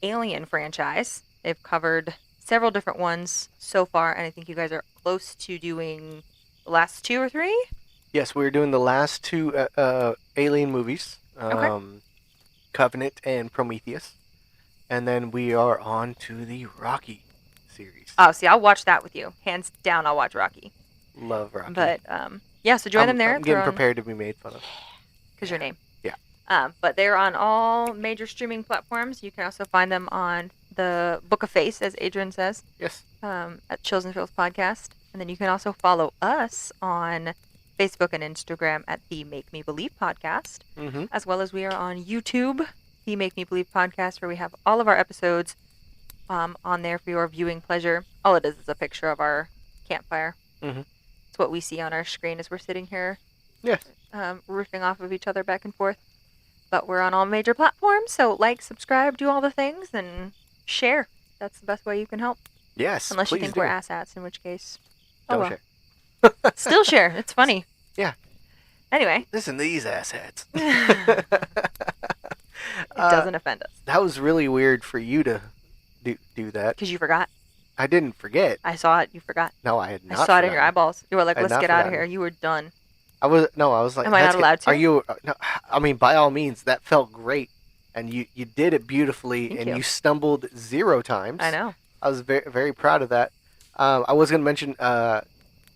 Alien franchise. They've covered several different ones so far, and I think you guys are close to doing the last 2 or 3? Yes, we're doing the last 2 Alien movies, Covenant and Prometheus. And then we are on to the Rocky series. Oh, see, I'll watch that with you. Hands down, I'll watch Rocky. Love Rocky. But, yeah, so join them there. I'm getting prepared to be made fun of. Because your name. Yeah. But they're on all major streaming platforms. You can also find them on the Book of Face, as Adrian says. Yes. At Chills and Thrills Podcast. And then you can also follow us on Facebook and Instagram at the Make Me Believe Podcast. Mm-hmm. As well as we are on YouTube, the Make Me Believe Podcast, where we have all of our episodes on there for your viewing pleasure. All it is a picture of our campfire. Mm-hmm. It's what we see on our screen as we're sitting here. Yes. Roofing off of each other back and forth. But we're on all major platforms, so like, subscribe, do all the things, and share. That's the best way you can help. Yes, Unless you please think do. we're asshats, in which case, Don't well. share. Still share. It's funny. Yeah. Anyway. Listen to these asshats. It doesn't offend us. That was really weird for you to do that. Because you forgot. I didn't forget. I saw it. You forgot. No, I had not. I saw it in your eyeballs. You were like, I had let's not get out of forgotten. here. You were done. I was like, Am I not allowed to? Are you? No, I mean, by all means, that felt great, and you did it beautifully, Thank and you. you stumbled 0 times. I know. I was very very proud of that. I was gonna mention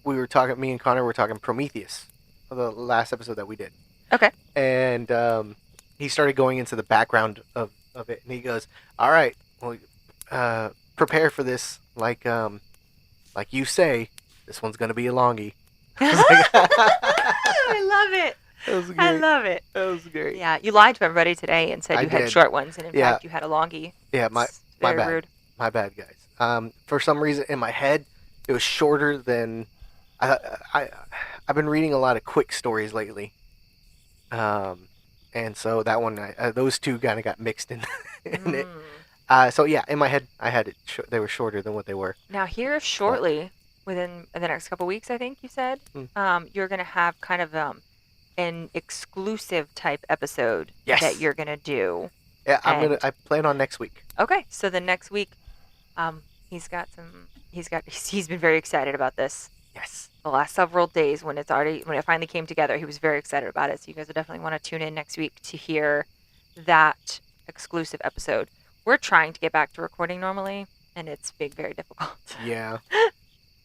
we were talking. Me and Connor were talking Prometheus, for the last episode that we did. Okay. And he started going into the background of it, and he goes, "All right, well, prepare for this. Like you say, this one's gonna be a longie." I love it. That was great. I love it. That was great. Yeah, you lied to everybody today and said I you had did. short ones, and in Yeah. fact, you had a longie. Yeah, my It's very bad. rude. My bad, guys. For some reason, in my head, it was shorter than. I've been reading a lot of quick stories lately, and so that one, those two kind of got mixed in it. So yeah, in my head, I had it. They were shorter than what they were. Now, here shortly, within the next couple weeks, I think you said, you're going to have kind of an exclusive type episode Yes. that you're going to do. Yeah, And- I plan on next week. Okay, so the next week, he's been very excited about this. Yes. The last several days when it finally came together, he was very excited about it. So you guys will definitely want to tune in next week to hear that exclusive episode. We're trying to get back to recording normally, and it's very difficult. Yeah.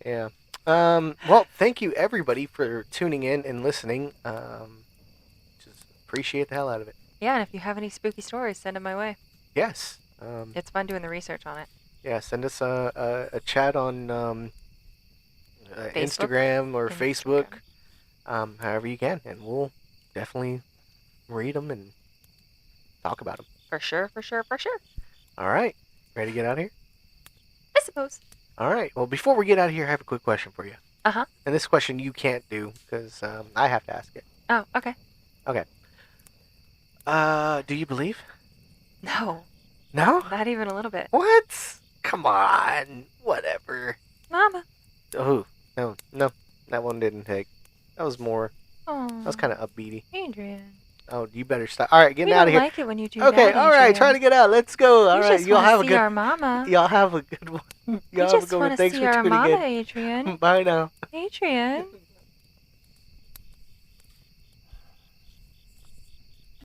Yeah. Well, thank you everybody for tuning in and listening. Just appreciate the hell out of it. Yeah, and if you have any spooky stories, send them my way. Yes. It's fun doing the research on it. Yeah, send us a chat on Instagram or Facebook, however you can, and we'll definitely read them and talk about them. For sure. All right. Ready to get out of here? I suppose. All right. Well, before we get out of here, I have a quick question for you. Uh-huh. And this question you can't do because I have to ask it. Oh, okay. Okay. Do you believe? No, No? not even a little bit. What? Come on. Whatever. Mama. Oh, no. That one didn't take. That was more. Oh, That was kind of upbeaty. Adrian. Oh, you better stop. All right, getting We out don't of here. like it when you do Okay, that, all right, Adrian. trying to get out. Let's go. All You right, just y'all wanna have a see good. our mama. Y'all have a good one. You Y'all have a just good want one. to Thanks see for our tuning mama, in. Adrian. Bye now. Adrian.